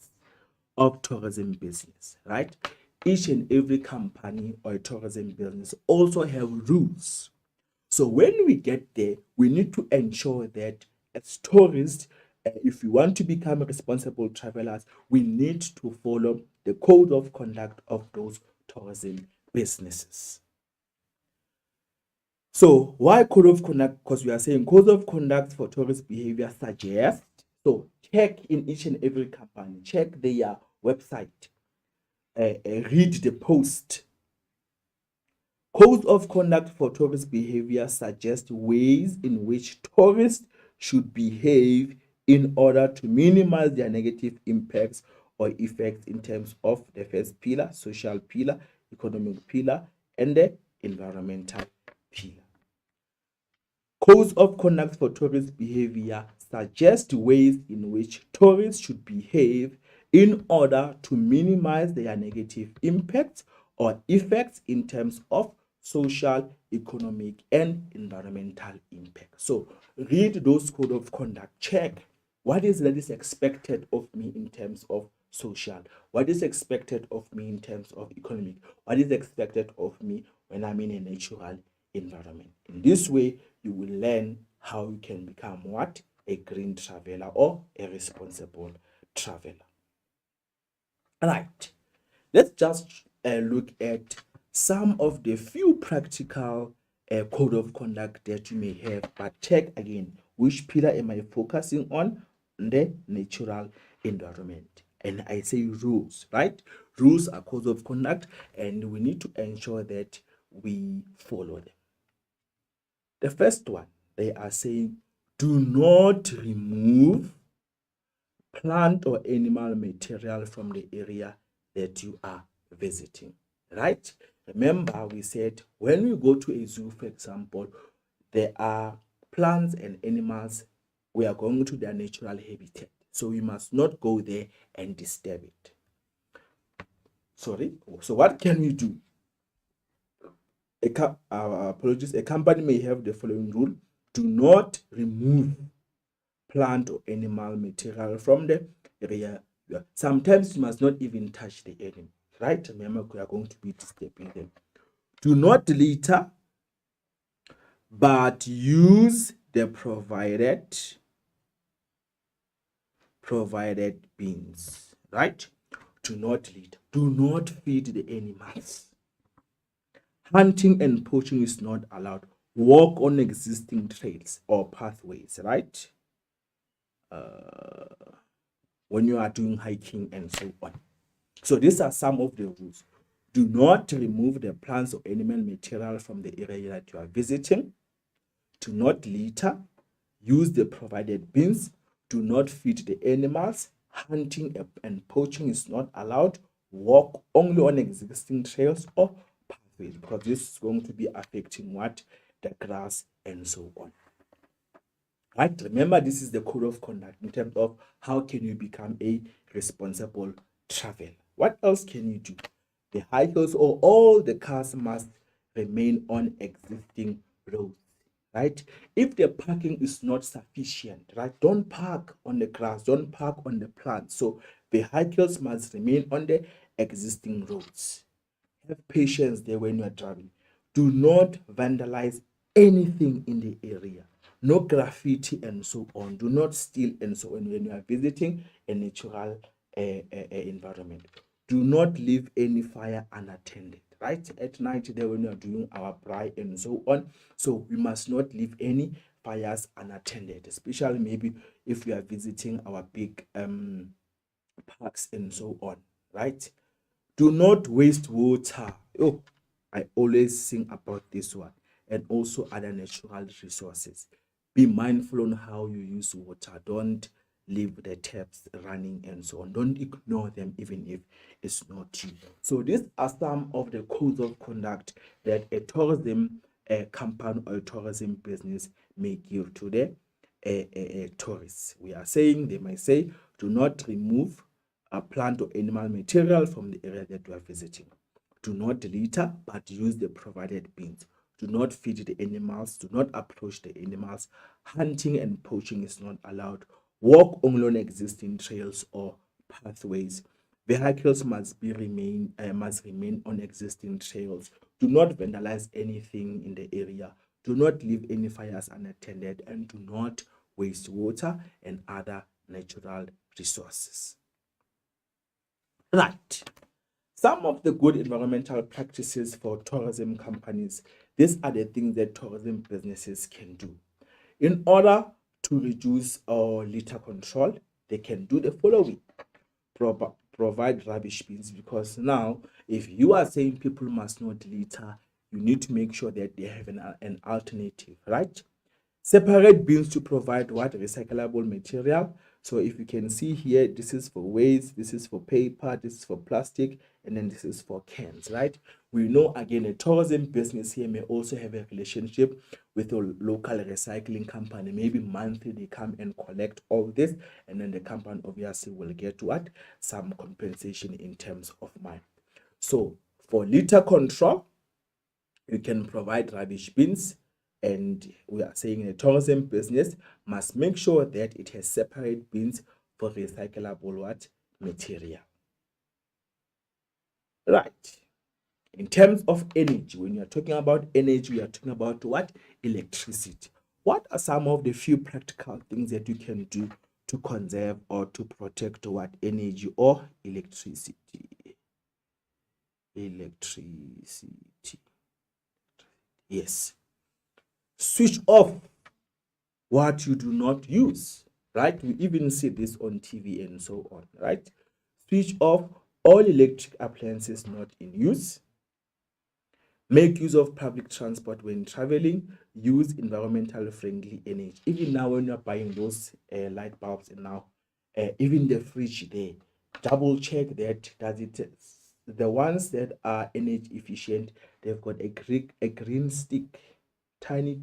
of tourism business, right? Each and every company or tourism business also have rules. So when we get there, we need to ensure that as tourists, if we want to become responsible travelers, we need to follow the code of conduct of those tourism businesses. So why code of conduct? Because we are saying code of conduct for tourist behavior suggests. So check in each and every company, check their website, read the post. Code of conduct for tourist behavior suggests ways in which tourists should behave in order to minimize their negative impacts or effects in terms of the first pillar, social pillar, economic pillar, and the environmental pillar. Codes of conduct for tourist behavior suggest ways in which tourists should behave in order to minimize their negative impacts or effects in terms of social, economic, and environmental impact. So read those code of conduct, check what is that is expected of me in terms of social, what is expected of me in terms of economic, what is expected of me when I'm in a natural environment. In this way, you will learn how you can become what? A green traveler or a responsible traveler. All right, let's just look at some of the few practical code of conduct that you may have, but check again which pillar am I focusing on? The natural environment. And I say rules, right? Rules are codes of conduct, and we need to ensure that we follow them. The first one, they are saying do not remove plant or animal material from the area that you are visiting, right? Remember, we said when we go to a zoo, for example, there are plants and animals. We are going to their natural habitat, so we must not go there and disturb it. Sorry. So what can we do? A company may have the following rule: do not remove plant or animal material from the area. Sometimes you must not even touch the animal, right? Remember, we are going to be disturbing them. Do not litter, but use the provided bins, right? Do not litter. Do not feed the animals. Hunting and poaching is not allowed. Walk on existing trails or pathways, right? When you are doing hiking and so on. So these are some of the rules. Do not remove the plants or animal material from the area that you are visiting. Do not litter. Use the provided bins. Do not feed the animals. Hunting and poaching is not allowed. Walk only on existing trails or pathways, because this is going to be affecting what? The grass and so on. Right? Remember, this is the code of conduct in terms of how can you become a responsible traveler. What else can you do? The vehicles or all the cars must remain on existing roads. right? If the parking is not sufficient, right, don't park on the grass, don't park on the plants. So vehicles must remain on the existing roads. Have patience there when you are driving. Do not vandalize anything in the area. No graffiti and so on. Do not steal and so on when you are visiting a natural environment. Do not leave any fire unattended. Right at night, there when we are doing our braai and so on. So we must not leave any fires unattended, especially maybe if we are visiting our big parks and so on. Right? Do not waste water. Oh, I always sing about this one, and also other natural resources. Be mindful on how you use water. Don't leave the taps running and so on. Don't ignore them even if it's not you. So these are some of the codes of conduct that a tourism company or a tourism business may give to the tourists. We are saying, they might say, do not remove a plant or animal material from the area that you are visiting. Do not litter, but use the provided bins. Do not feed the animals. Do not approach the animals. Hunting and poaching is not allowed. Walk only on existing trails or pathways. Vehicles must remain on existing trails. Do not vandalize anything in the area. Do not leave any fires unattended, and do not waste water and other natural resources. Right. Some of the good environmental practices for tourism companies, these are the things that tourism businesses can do. In order to reduce litter control, they can do the following. Provide rubbish bins, because now if you are saying people must not litter, you need to make sure that they have an alternative, right? Separate bins to provide what? Recyclable material. So if you can see here, this is for waste, this is for paper, this is for plastic, and then this is for cans, right? We know again a tourism business here may also have a relationship with a local recycling company. Maybe monthly they come and collect all this, and then the company obviously will get what? Some compensation in terms of money. So for litter control, you can provide rubbish bins, and we are saying the tourism business must make sure that it has separate bins for recyclable what? Material. Right. In terms of energy, when you're talking about energy, we are talking about what? Electricity. What are some of the few practical things that you can do to conserve or to protect what? Energy or electricity. Electricity. Yes. Switch off what you do not use, right? We even see this on TV and so on, right? Switch off all electric appliances not in use. Make use of public transport when traveling. Use environmental friendly energy. Even now when you're buying those light bulbs, and now even the fridge there, double check that does it, the ones that are energy efficient, they've got a green stick, tiny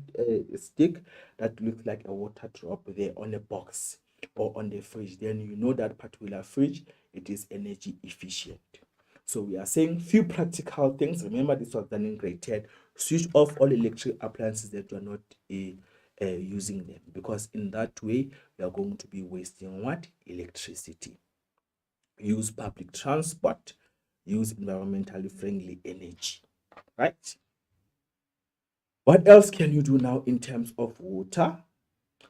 stick that looks like a water drop there on a box or on the fridge. Then you know that particular fridge, it is energy efficient. So we are saying few practical things. Remember, this was done in grade 10. Switch off all electric appliances that you are not using them, because in that way we are going to be wasting what? Electricity. Use public transport. Use environmentally friendly energy. Right? What else can you do now in terms of water?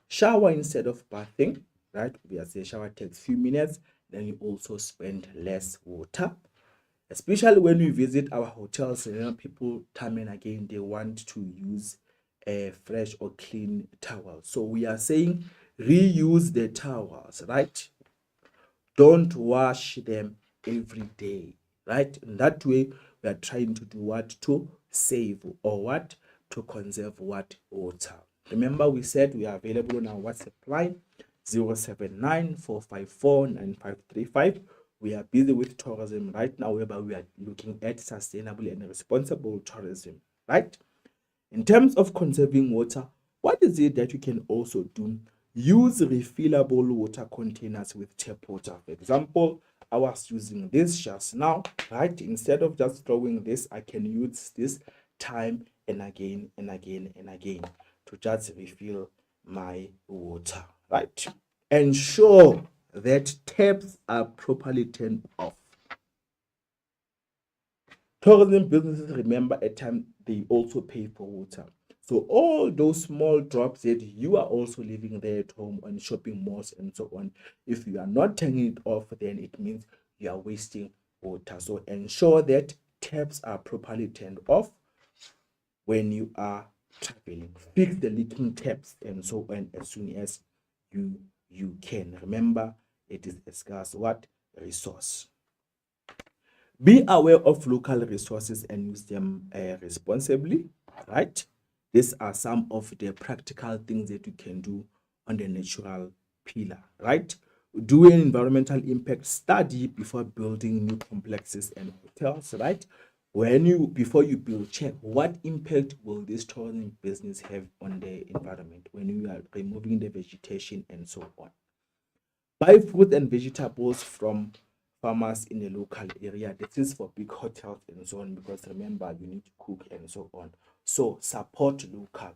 Shower instead of bathing. Right? We are saying shower takes few minutes. Then you also spend less water. Especially when we visit our hotels, people time and again they want to use a fresh or clean towel. So we are saying reuse the towels, right? Don't wash them every day, right? In that way, we are trying to do what? To save or what? To conserve what? Water. Remember, we said we are available on our WhatsApp line 079 454 9535. We are busy with tourism right now, whereby we are looking at sustainable and responsible tourism, right? In terms of conserving water, what is it that you can also do? Use refillable water containers with tap water. For example, I was using this just now, right? Instead of just throwing this, I can use this time and again and again and again to just refill my water, right? Ensure that taps are properly turned off. Tourism businesses, remember, at times they also pay for water. So all those small drops that you are also leaving there at home on shopping malls and so on, if you are not turning it off, then it means you are wasting water. So ensure that taps are properly turned off when you are traveling. Fix the leaking taps and so on as soon as you can. Remember, it is a scarce what resource. Be aware of local resources and use them responsibly, right? These are some of the practical things that you can do on the natural pillar, right? Do an environmental impact study before building new complexes and hotels, right? Before you build, check what impact will this tourism business have on the environment when you are removing the vegetation and so on. Buy fruit and vegetables from farmers in the local area. This is for big hotels and so on, because remember, you need to cook and so on. So support local.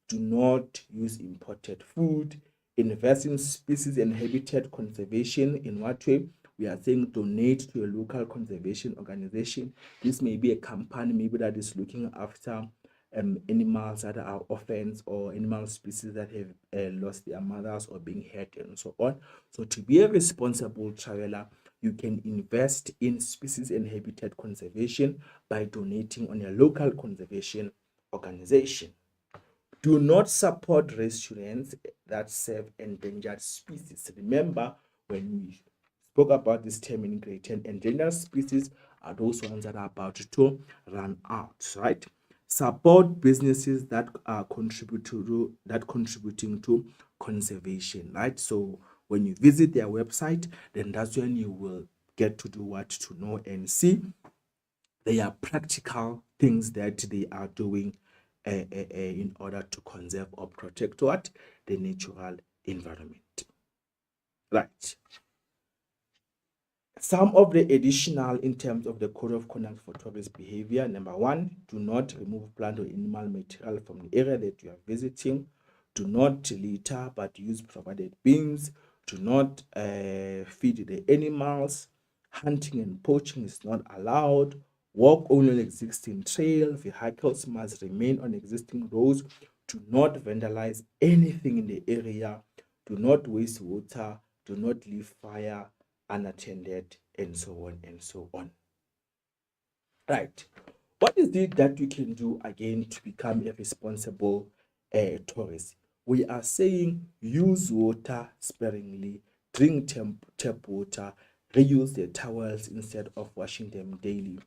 Do not use imported food. Invest in species and habitat conservation. In what way? We are saying donate to a local conservation organization. This may be a company maybe that is looking after animals that are orphans or animal species that have lost their mothers or being hurt and so on. So to be a responsible traveler, you can invest in species and habitat conservation by donating on a local conservation organization. Do not support restaurants that serve endangered species. Remember, when we spoke about this term in grade 10, endangered species are those ones that are about to run out, right? Support businesses that are contributing to conservation, right? So when you visit their website, then that's when you will get to do what to know and see. They are practical things that they are doing in order to conserve or protect what? The natural environment. Right. Some of the additional in terms of the code of conduct for tourist behavior. Number one, do not remove plant or animal material from the area that you are visiting. Do not litter, but use provided bins. Do not feed the animals. Hunting and poaching is not allowed. Walk only on existing trail. Vehicles must remain on existing roads. Do not vandalize anything in the area. Do not waste water. Do not leave fire unattended, and so on and so on. Right. What is it that you can do again to become a responsible tourist? We are saying use water sparingly, drink tap water, reuse the towels instead of washing them daily.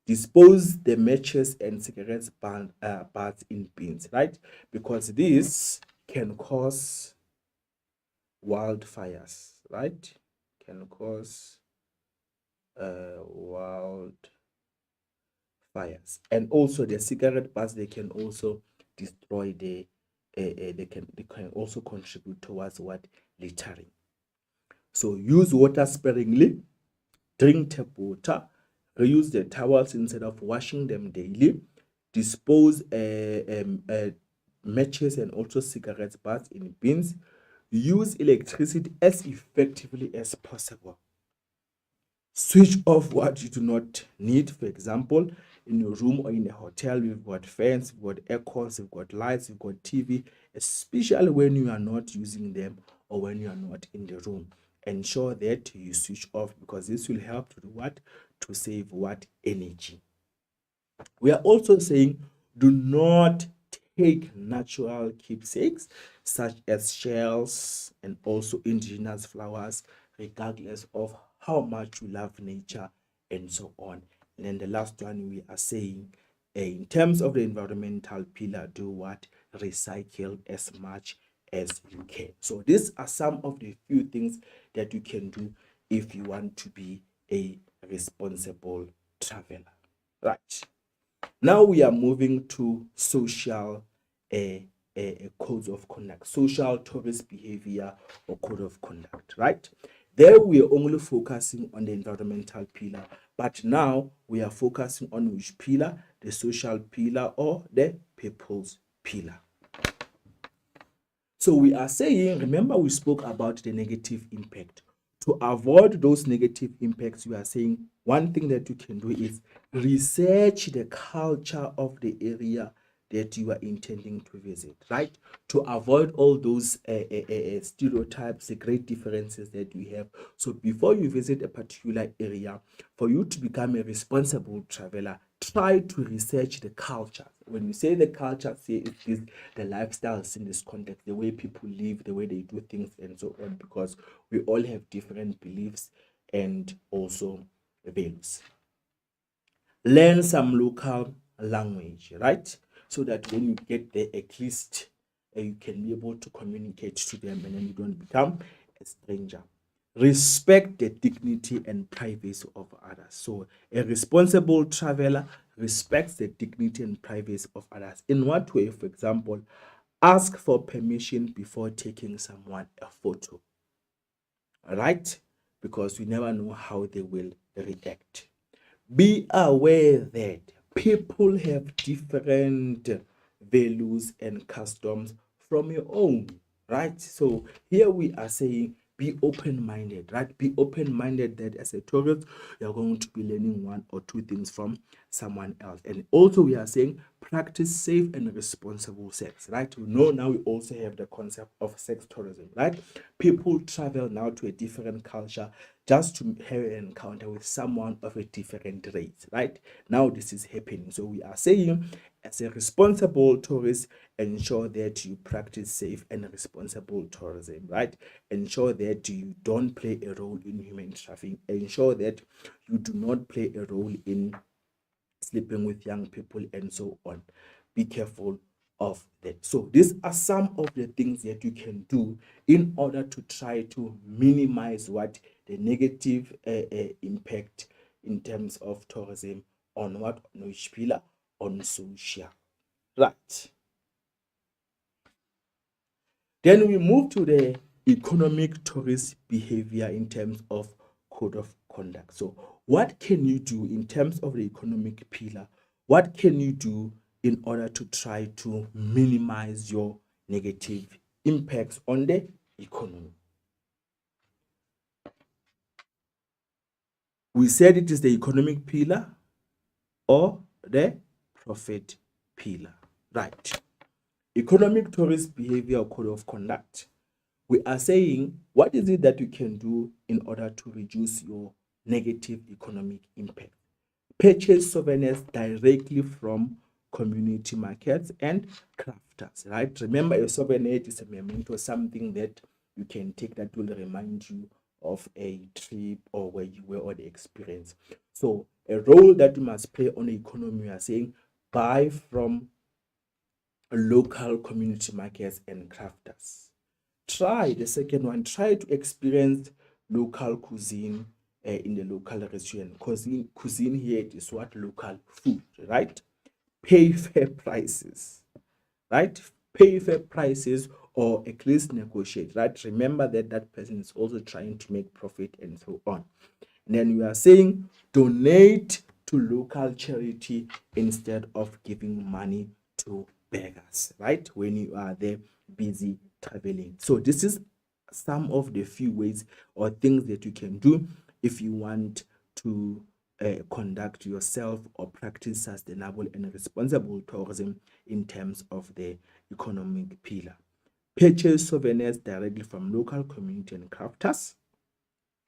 Dispose the matches and cigarettes butts in bins, right? Because this can cause wildfires, right? Can cause wildfires. And also the cigarette butts, they can also destroy they can also contribute towards what? Littering. So use water sparingly, drink tap water, reuse the towels instead of washing them daily, dispose matches and also cigarette butts in bins, use electricity as effectively as possible. Switch off what you do not need. For example, in your room or in a hotel, we've got fans, we've got air cons, we've got lights, we've got TV, especially when you are not using them or when you are not in the room. Ensure that you switch off, because this will help to do what? To save what? Energy. We are also saying do not take natural keepsakes such as shells and also indigenous flowers, regardless of how much you love nature and so on. And then the last one, we are saying in terms of the environmental pillar, do what? Recycle as much as you can. So these are some of the few things that you can do if you want to be a responsible traveler. Right. Now we are moving to social codes of conduct, social tourist behavior or code of conduct, right? There we are only focusing on the environmental pillar, but now we are focusing on which pillar? The social pillar or the people's pillar. So we are saying, remember we spoke about the negative impact. To avoid those negative impacts, we are saying one thing that you can do is research the culture of the area that you are intending to visit, right? To avoid all those stereotypes, the great differences that we have. So before you visit a particular area, for you to become a responsible traveler, try to research the culture. When you say the culture, say it is the lifestyles in this context, the way people live, the way they do things, and so on, because we all have different beliefs and also values. Learn some local language, right? So that when you get there, at least you can be able to communicate to them and then you don't become a stranger. Respect the dignity and privacy of others. So a responsible traveler respects the dignity and privacy of others. In what way? For example, ask for permission before taking someone a photo, right? Because we never know how they will react. Be aware that people have different values and customs from your own, right? So here we are saying be open-minded, right? Be open-minded that as a tourist, you're going to be learning one or two things from someone else. And also we are saying practice safe and responsible sex, right? We know now we also have the concept of sex tourism, right? People travel now to a different culture just to have an encounter with someone of a different race, right? Now this is happening. So we are saying, as a responsible tourist, ensure that you practice safe and responsible tourism, right? Ensure that you don't play a role in human trafficking. Ensure that you do not play a role in sleeping with young people and so on. Be careful of that. So these are some of the things that you can do in order to try to minimize what the negative impact in terms of tourism on what, on which pillar, on social, right? Then we move to the economic tourist behavior in terms of code of conduct. So what can you do in terms of the economic pillar? What can you do in order to try to minimize your negative impacts on the economy? We said it is the economic pillar or the profit pillar, right? Economic tourist behavior or code of conduct. We are saying, what is it that you can do in order to reduce your negative economic impact? Purchase souvenirs directly from community markets and crafters, right? Remember, a souvenir is a memento, something that you can take that will remind you of a trip or where you were or the experience. So a role that you must play on the economy, we are saying, buy from local community markets and crafters. Try the second one, try to experience local cuisine in the local restaurant. Cuisine here is what? Local food, right? Pay fair prices, right? Pay fair prices or at least negotiate, right? Remember that that person is also trying to make profit and so on. And then we are saying donate to local charity instead of giving money to beggars, right? When you are there busy traveling. So this is some of the few ways or things that you can do if you want to conduct yourself or practice sustainable and responsible tourism in terms of the economic pillar. Purchase souvenirs directly from local community and crafters.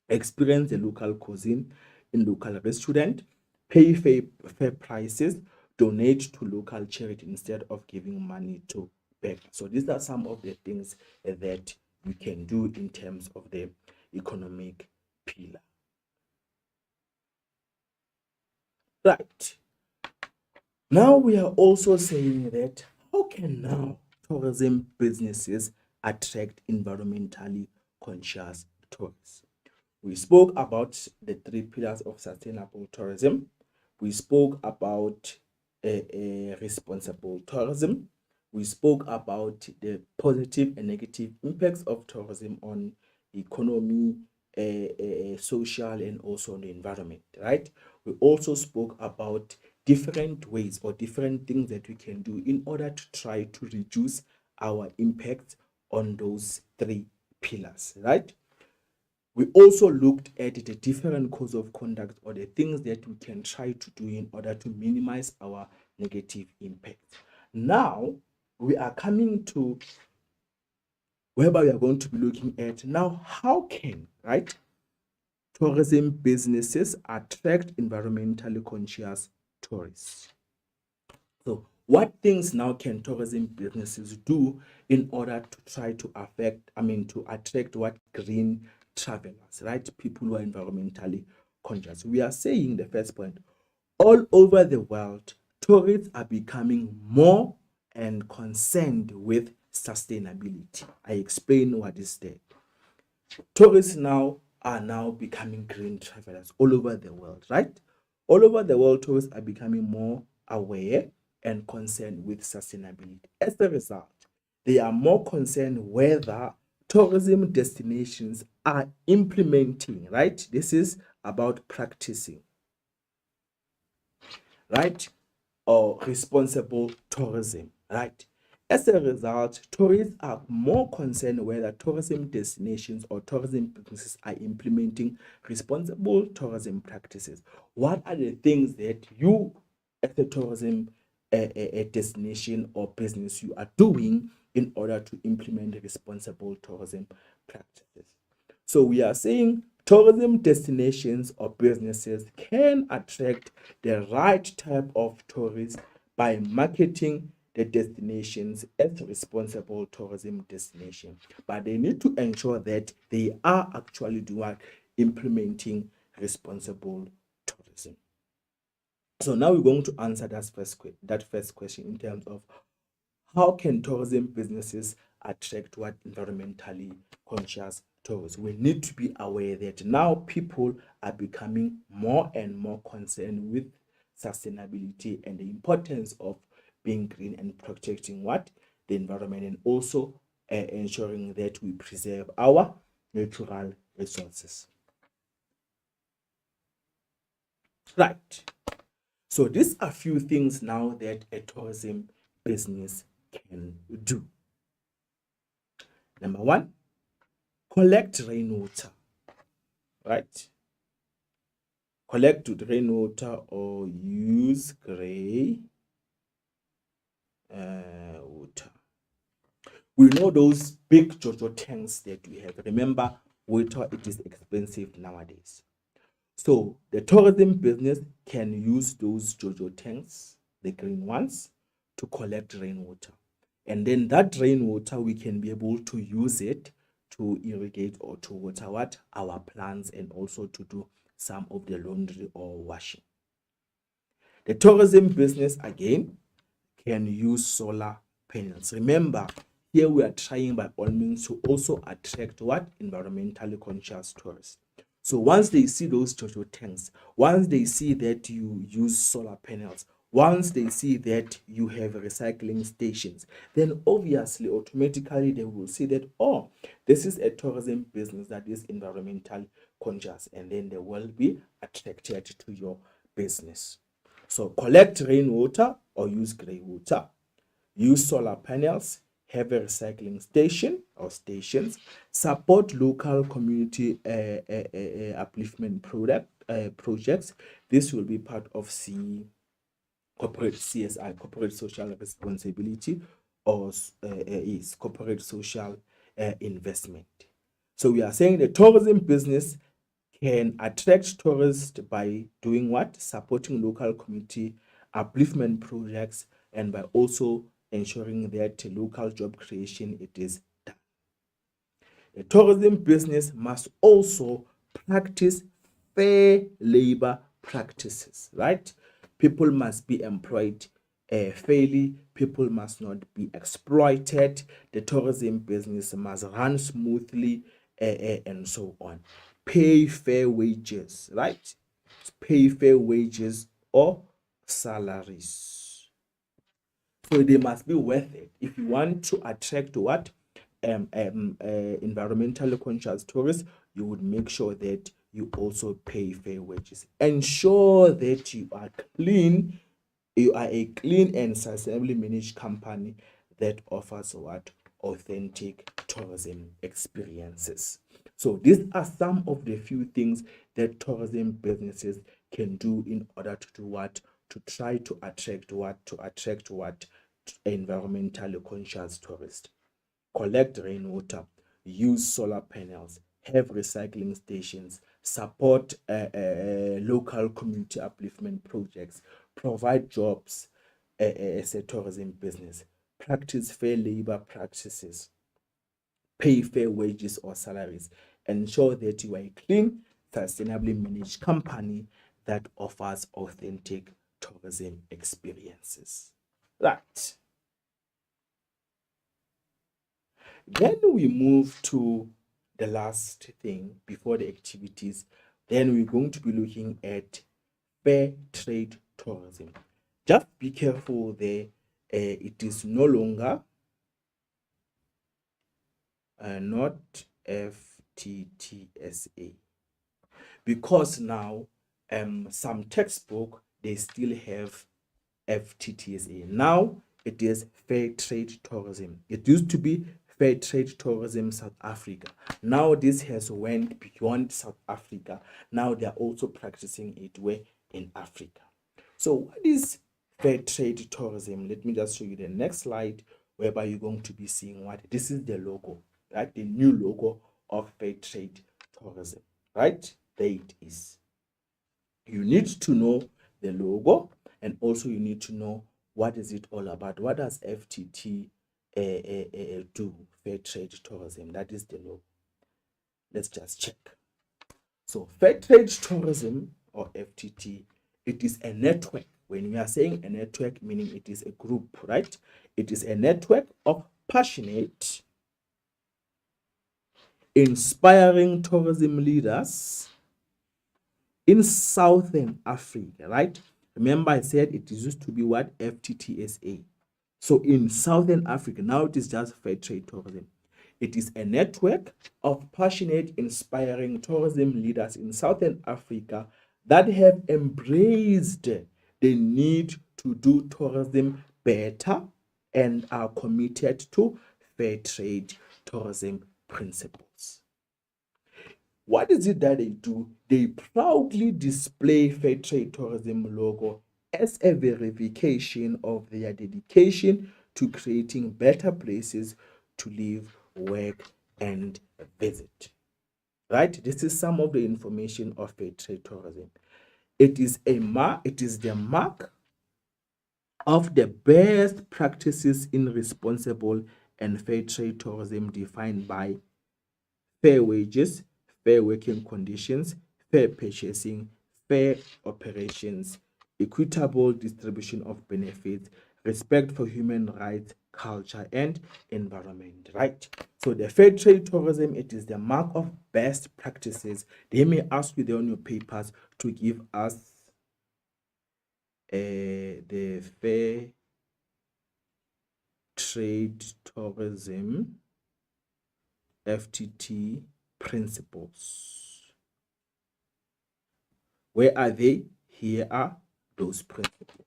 Experience the local cuisine in local restaurant. Pay fair prices. Donate to local charity instead of giving money to beggars. So these are some of the things that you can do in terms of the economic pillar. Right. Now we are also saying that how can now tourism businesses attract environmentally conscious tourists? We spoke about the three pillars of sustainable tourism. We spoke about responsible tourism. We spoke about the positive and negative impacts of tourism on economy, social, and also on the environment, right? We also spoke about different ways or different things that we can do in order to try to reduce our impact on those three pillars, right? We also looked at the different codes of conduct or the things that we can try to do in order to minimize our negative impact. Now, we are coming to whereby we are going to be looking at now how can, right, tourism businesses attract environmentally conscious tourists. So what things now can tourism businesses do in order to try to to attract what green travelers, right? People who are environmentally conscious. We are saying the first point, all over the world, tourists are becoming more and concerned with sustainability. I explain what is that. Tourists now are now becoming green travelers all over the world, right? All over the world, tourists are becoming more aware and concerned with sustainability. As a result, they are more concerned whether tourism destinations are implementing, right? This is about practicing, right? Or responsible tourism, right? As a result, tourists are more concerned whether tourism destinations or tourism businesses are implementing responsible tourism practices. What are the things that you, as a tourism a destination or business, you are doing in order to implement responsible tourism practices? So we are saying tourism destinations or businesses can attract the right type of tourists by marketing the destinations as responsible tourism destination. But they need to ensure that they are actually doing implementing responsible tourism. So now we're going to answer that first question in terms of how can tourism businesses attract what environmentally conscious tourists? We need to be aware that now people are becoming more and more concerned with sustainability and the importance of being green and protecting what the environment, and also ensuring that we preserve our natural resources. Right. So these are few things now that a tourism business can do. Number one, collect rainwater, right? Collect rainwater or use grey water. We know those big JoJo tanks that we have. Remember, water, it is expensive nowadays. So the tourism business can use those JoJo tanks, the green ones, to collect rainwater. And then that rainwater, we can be able to use it to irrigate or to water what? Our plants, and also to do some of the laundry or washing. The tourism business, again, can use solar panels. Remember, here we are trying by all means to also attract what? Environmentally conscious tourists. So once they see those JoJo tanks, once they see that you use solar panels, once they see that you have recycling stations, then obviously, automatically, they will see that, oh, this is a tourism business that is environmental conscious, and then they will be attracted to your business. So collect rainwater or use grey water, use solar panels, have a recycling station or stations, support local community upliftment projects. This will be part of corporate CSI, corporate social responsibility, or is corporate social investment. So we are saying the tourism business can attract tourists by doing what? Supporting local community upliftment projects, and by also ensuring that local job creation it is done. The tourism business must also practice fair labor practices, right? People must be employed fairly, people must not be exploited, the tourism business must run smoothly, and so on. Pay fair wages, right? Pay fair wages or salaries. So they must be worth it. If you want to attract what? Environmentally conscious tourists, you would make sure that you also pay fair wages. Ensure that you are clean. You are a clean and sustainably managed company that offers what? Authentic tourism experiences. So these are some of the few things that tourism businesses can do in order to do what? To try to attract what? To attract what? Environmentally conscious tourists. Collect rainwater, use solar panels, have recycling stations, support local community upliftment projects, provide jobs as a tourism business, practice fair labor practices, pay fair wages or salaries, ensure that you are a clean, sustainably managed company that offers authentic tourism experiences. Right. Then we move to the last thing before the activities. Then we're going to be looking at fair trade tourism. Just be careful there. It is no longer not FTTSA, because now some textbook they still have FTTSA. Now it is fair trade tourism. It used to be fair trade tourism South Africa. Now this has went beyond South Africa. Now they are also practicing it where in Africa. So what is fair trade tourism? Let me just show you the next slide, whereby you're going to be seeing what this is, the logo, right? The new logo of fair trade tourism, right? There it is. You need to know the logo, and also you need to know what is it all about. What does FTT do? Fair trade tourism. That is the logo. Let's just check. So fair trade tourism, or FTT, it is a network. When we are saying a network, meaning it is a group, right? It is a network of passionate, inspiring tourism leaders in Southern Africa, right? Remember I said it used to be what? FTTSA. So in Southern Africa, now it is just fair trade tourism. It is a network of passionate, inspiring tourism leaders in Southern Africa that have embraced the need to do tourism better and are committed to fair trade tourism principles. What is it that they do? They proudly display fair trade tourism logo as a verification of their dedication to creating better places to live, work, and visit. Right? This is some of the information of fair trade tourism. It is the mark of the best practices in responsible and fair trade tourism, defined by fair wages, fair working conditions, fair purchasing, fair operations, equitable distribution of benefits, respect for human rights, culture, and environment, right? So the fair trade tourism, it is the mark of best practices. They may ask you there on your papers to give us the fair trade tourism FTT principles. Where are they? Here are those principles.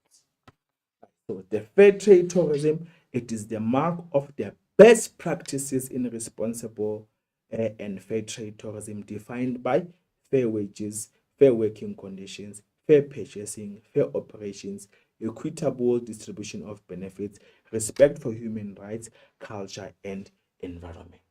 So the fair trade tourism, it is the mark of the best practices in responsible and fair trade tourism, defined by fair wages, fair working conditions, fair purchasing, fair operations, equitable distribution of benefits, respect for human rights, culture, and environment.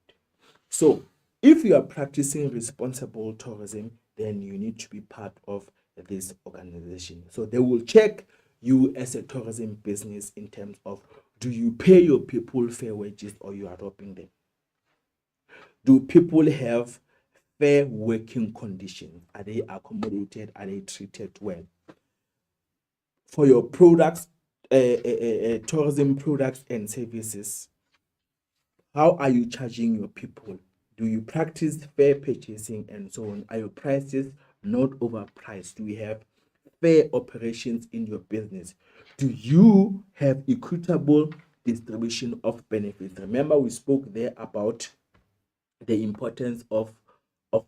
So if you are practicing responsible tourism, then you need to be part of this organization. So they will check you as a tourism business in terms of, do you pay your people fair wages or you are robbing them? Do people have fair working conditions? Are they accommodated? Are they treated well? For your products, tourism products and services, how are you charging your people? Do you practice fair purchasing and so on? Are your prices not overpriced? Do we have fair operations in your business? Do you have equitable distribution of benefits? Remember, we spoke there about the importance of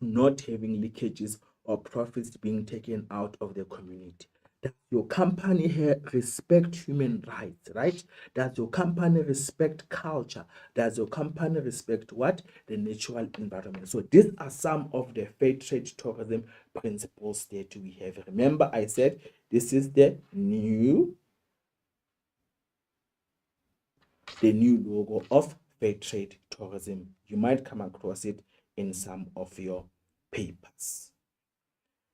not having leakages or profits being taken out of the community. Does your company respect human rights, right? Does your company respect culture? Does your company respect what? The natural environment. So these are some of the fair trade tourism principles that we have. Remember, I said this is the new logo of fair trade tourism. You might come across it in some of your papers.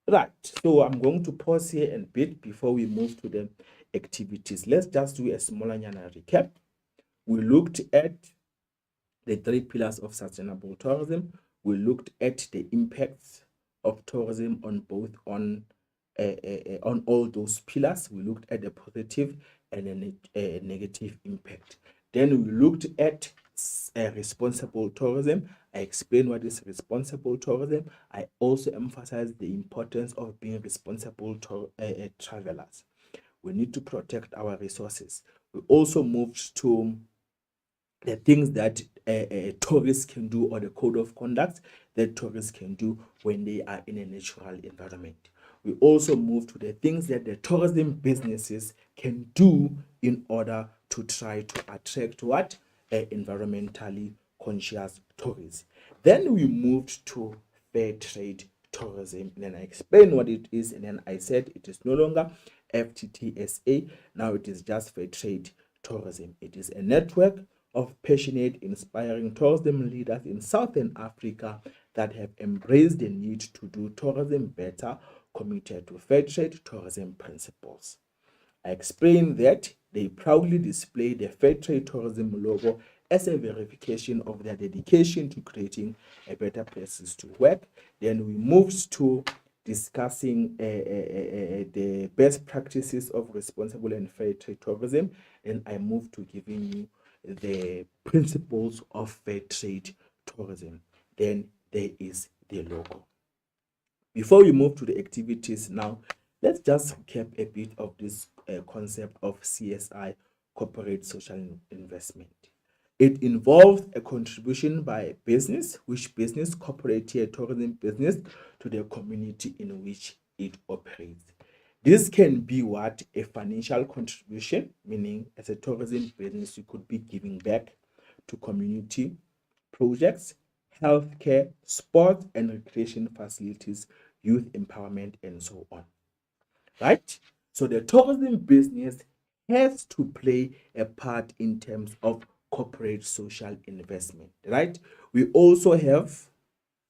Right, so I'm going to pause here and bit before we move to the activities. Let's just do a smaller recap. We looked at the 3 pillars of sustainable tourism. We looked at the impacts of tourism on both on all those pillars. We looked at the positive and a negative impact. Then we looked at responsible tourism. I explained what is responsible tourism. I also emphasized the importance of being responsible travelers. We need to protect our resources. We also moved to the things that tourists can do, or the code of conduct that tourists can do when they are in a natural environment. We also move to the things that the tourism businesses can do in order to try to attract what? Environmentally conscious tourists. Then we moved to fair trade tourism. And then I explained what it is, and then I said it is no longer FTTSA. Now it is just fair trade tourism. It is a network of passionate, inspiring tourism leaders in Southern Africa that have embraced the need to do tourism better, committed to fair trade tourism principles. I explained that they proudly display the fair trade tourism logo as a verification of their dedication to creating a better places to work. Then we moved to discussing the best practices of responsible and fair trade tourism. And I moved to giving you the principles of fair trade tourism. Then there is the logo. Before we move to the activities now, let's just recap a bit of this concept of CSI, corporate social investment. It involves a contribution by a business, which business, corporate here, tourism business, to the community in which it operates. This can be what? A financial contribution, meaning as a tourism business, you could be giving back to community projects, healthcare, sports and recreation facilities, youth empowerment, and so on. Right? So the tourism business has to play a part in terms of corporate social investment. Right? We also have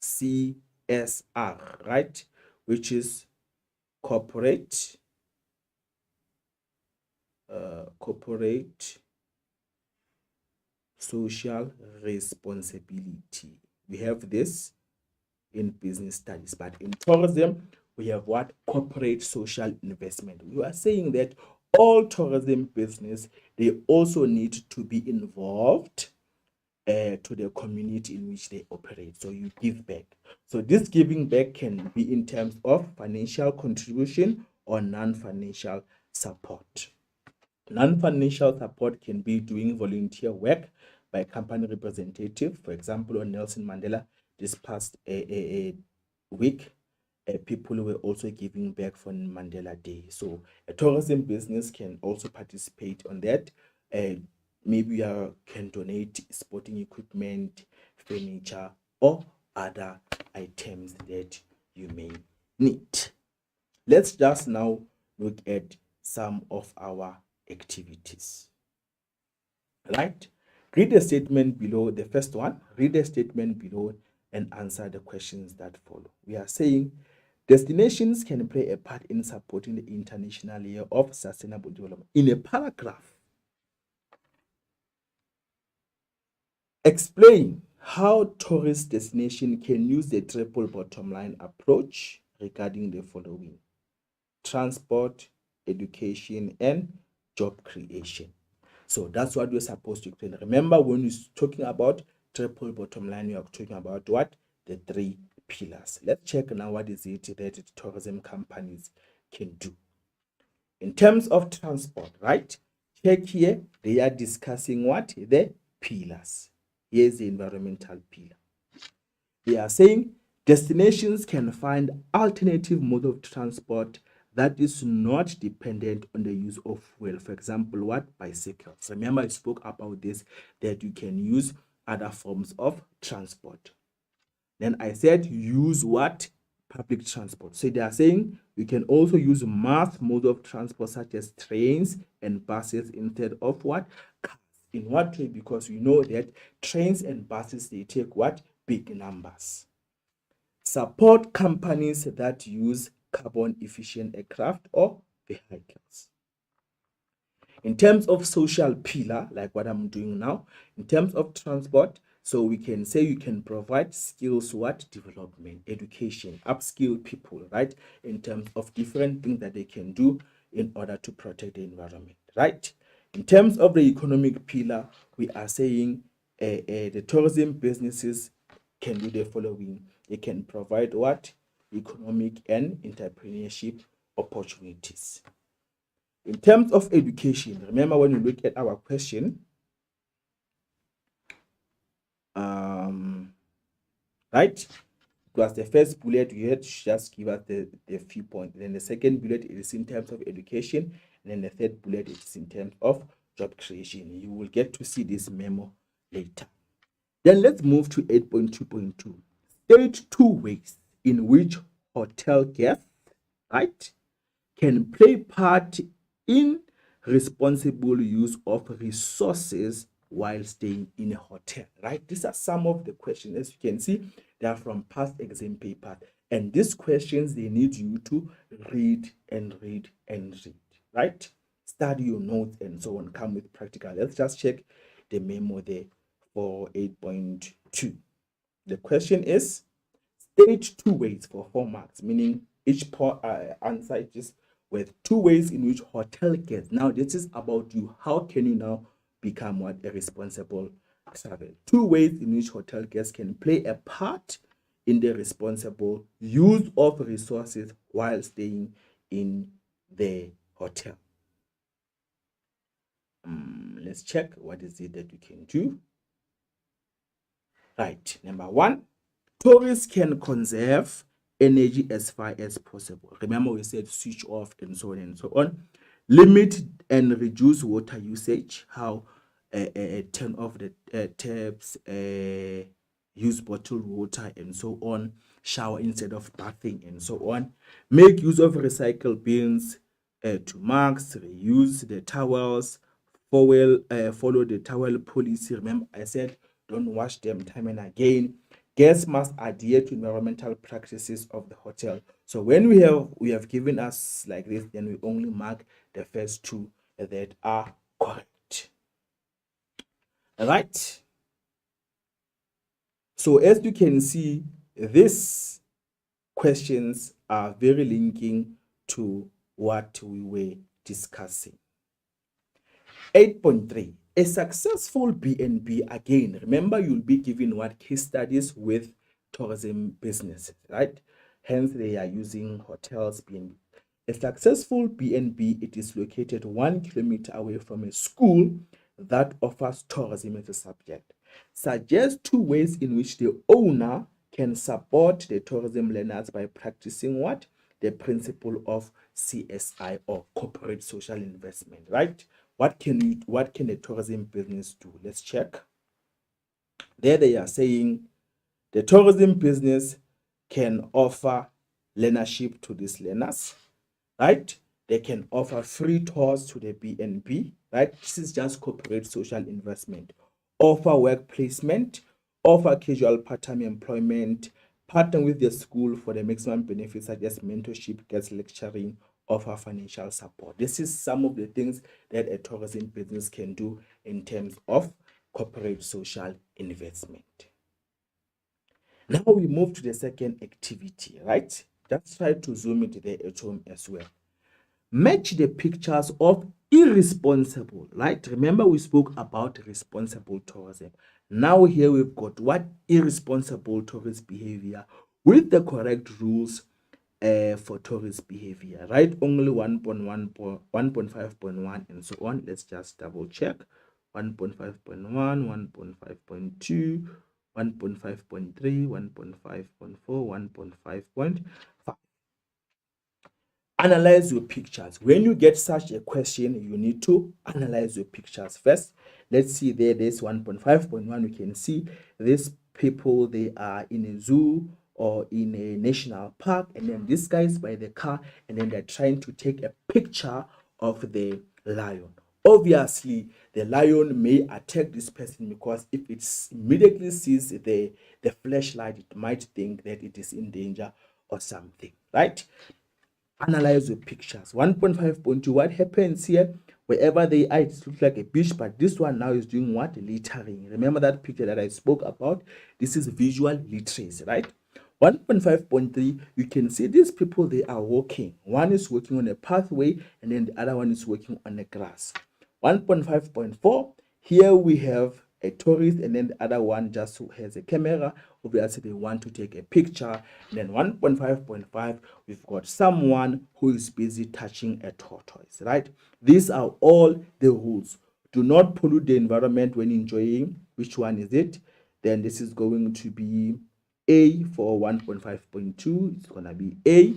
CSR, right? Which is corporate social responsibility. We have this in business studies, but in tourism we have what? Corporate social investment. We are saying that all tourism business, they also need to be involved to the community in which they operate. So you give back. So this giving back can be in terms of financial contribution or non-financial support. Non-financial support can be doing volunteer work by company representative. For example, on Nelson Mandela this past week, people were also giving back for Mandela Day. So a tourism business can also participate on that. Maybe you can donate sporting equipment, furniture, or other items that you may need. Let's just now look at some of our activities. Right? Read the statement below, the first one. Read the statement below and answer the questions that follow. We are saying destinations can play a part in supporting the international year of sustainable development. In a paragraph, explain how tourist destination can use the triple bottom line approach regarding the following: transport, education, and job creation. So that's what we're supposed to explain. Remember, when you're talking about triple bottom line, you are talking about what? The 3 pillars. Let's check now what is it that tourism companies can do. In terms of transport, right? Check here, they are discussing what? The pillars. Here's the environmental pillar. They are saying destinations can find alternative mode of transport that is not dependent on the use of fuel. For example, what? Bicycles. Remember, I spoke about this, that you can use other forms of transport. Then I said use what? Public transport. So they are saying you can also use mass mode of transport such as trains and buses instead of what? Cars. In what way? Because we know that trains and buses, they take what? Big numbers. Support companies that use carbon efficient aircraft or vehicles. In terms of social pillar, like what I'm doing now, in terms of transport, so we can say you can provide skills, what? Development, education, upskill people, right? In terms of different things that they can do in order to protect the environment, right? In terms of the economic pillar, we are saying the tourism businesses can do the following. They can provide what? Economic and entrepreneurship opportunities. In terms of education, remember when you look at our question, right? Because the first bullet, you had to just give us the few points. Then the second bullet is in terms of education. And then the third bullet is in terms of job creation. You will get to see this memo later. Then let's move to 8.2.2. State two ways in which hotel guests, right, can play part in responsible use of resources while staying in a hotel, right? These are some of the questions. As you can see, they are from past exam papers. And these questions, they need you to read and read and read, right? Study your notes and so on, come with practical. Let's just check the memo there for 8.2. The question is, state two ways for 4 marks, meaning each answer is just with 2 ways in which hotel guests. Now, this is about you. How can you now become what? A responsible travel. 2 ways in which hotel guests can play a part in the responsible use of resources while staying in the hotel. Let's check what is it that you can do. Right, number 1, tourists can conserve energy as far as possible. Remember, we said switch off and so on and so on. Limit and reduce water usage. How? Turn off the taps, use bottled water and so on. Shower instead of bathing and so on. Make use of recycle bins to marks. Reuse the towels. Follow the towel policy. Remember, I said don't wash them time and again. Guests must adhere to environmental practices of the hotel. So when we have given us like this, then we only mark the first 2 that are correct. All right. So as you can see, these questions are very linking to what we were discussing. 8.3. A successful BNB, again, remember you'll be given what? Case studies with tourism businesses, right? Hence, they are using hotels, BNB. A successful BNB, it is located 1 kilometer away from a school that offers tourism as a subject. Suggest 2 ways in which the owner can support the tourism learners by practicing what? The principle of CSI, or corporate social investment, right? What can a tourism business do? Let's check. There they are saying the tourism business can offer learnership to these learners, right? They can offer free tours to the BNB, right? This is just corporate social investment. Offer work placement, offer casual part-time employment, partner with the school for the maximum benefits such as mentorship, guest lecturing, offer financial support. This is some of the things that a tourism business can do in terms of corporate social investment. Now we move to the second activity, right? Just try to zoom it there at home as well. Match the pictures of irresponsible, right? Remember we spoke about responsible tourism. Now here we've got what? Irresponsible tourist behavior with the correct rules for tourist behavior, right? Only 1.5.1 and so on. Let's just double check. 1.5.1, 1.5.2, 1.5.3, 1.5.4, 1.5.5. Analyze your pictures. When you get such a question, you need to analyze your pictures first. Let's see there's 1.5.1. We can see these people, they are in a zoo or in a national park, and then this guy is by the car, and then they're trying to take a picture of the lion. Obviously, the lion may attack this person because if it immediately sees the flashlight, it might think that it is in danger or something, right? Analyze your pictures. 1.5.2, what happens here? Wherever they are, it looks like a beach, but this one now is doing what? Littering. Remember that picture that I spoke about? This is visual literacy, right? 1.5.3, you can see these people, they are walking. One is walking on a pathway, and then the other one is walking on the grass. 1.5.4, here we have a tourist, and then the other one just has a camera. Obviously, they want to take a picture. And then 1.5.5, we've got someone who is busy touching a tortoise, right? These are all the rules. Do not pollute the environment when enjoying. Which one is it? Then this is going to be A for 1.5.2. It's going to be A.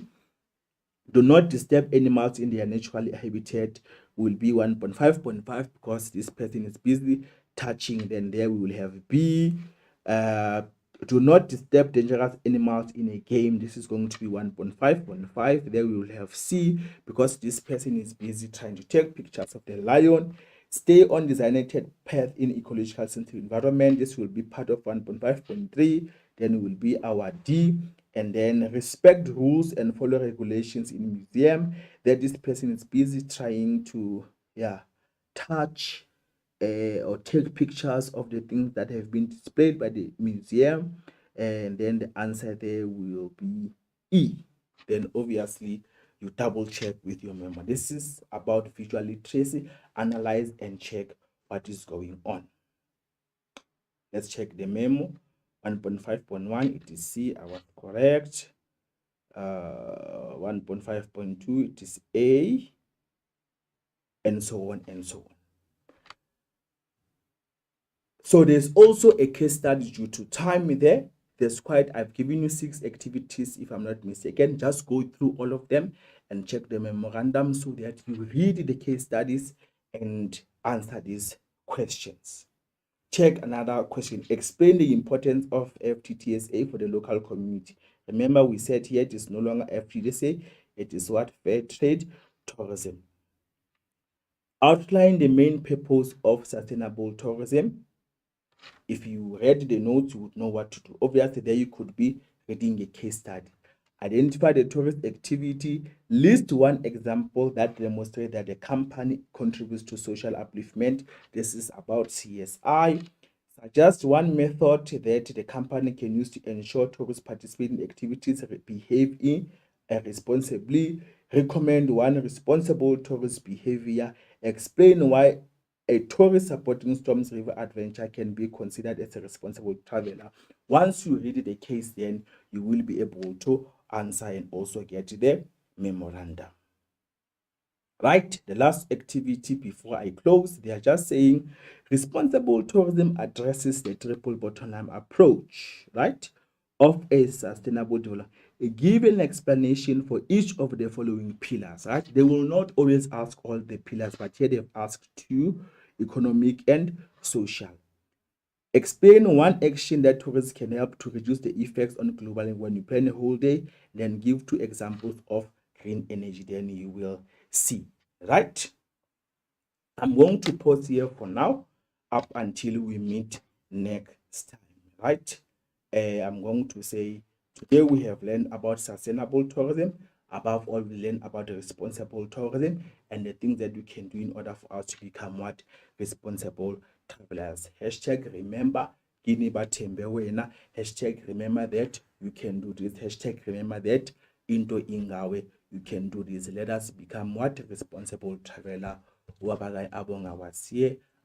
Do not disturb animals in their natural habitat will be 1.5.5 because this person is busy touching. Then there we will have B. Do not disturb dangerous animals in a game. This is going to be 1.5.5. There we will have C because this person is busy trying to take pictures of the lion. Stay on designated path in ecological sensitive environment. This will be part of 1.5.3. Then will be our D. And then respect rules and follow regulations in museum. That this person is busy trying to touch or take pictures of the things that have been displayed by the museum. And then the answer there will be E. Then obviously you double check with your member. This is about visual literacy. Analyze and check what is going on. Let's check the memo. 1.5.1, it is C. I was correct. 1.5.2, it is A, and so on and so on. So there's also a case study due to time there. I've given you 6 activities, if I'm not mistaken. Just go through all of them and check the memorandum so that you read the case studies and answer these questions. Check another question. Explain the importance of FTTSA for the local community. Remember, we said here it is no longer FTTSA, it is what? Fair trade tourism. Outline the main purpose of sustainable tourism. If you read the notes, you would know what to do. Obviously, there you could be reading a case study. Identify the tourist activity. List one example that demonstrates that the company contributes to social upliftment. This is about CSI. Suggest one method that the company can use to ensure tourists participating in activities behave responsibly. Recommend one responsible tourist behavior. Explain why a tourist supporting Storms River Adventure can be considered as a responsible traveler. Once you read the case, then you will be able to answer and also get the memorandum. Right, the last activity before I close, they are just saying responsible tourism addresses the triple bottom line approach, right, of a sustainable development. Give an explanation for each of the following pillars, right? They will not always ask all the pillars, but here they've asked 2, economic and social. Explain one action that tourists can help to reduce the effects on global when you plan a whole day. Then give 2 examples of green energy. Then you will see, right? I'm going to pause here for now up until we meet next time, right? I'm going to say today we have learned about sustainable tourism. Above all, we learned about the responsible tourism and the things that we can do in order for us to become what? Responsible travelers. Hashtag remember Gini Batembe Wena. Hashtag remember that you can do this. Hashtag remember that into Ingawe you can do this. Let us become what? Responsible traveler.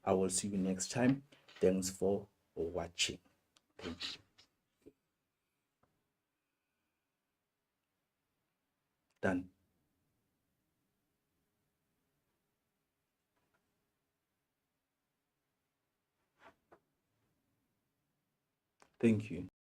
I will see you next time. Thanks for watching. Thank you. Done. Thank you.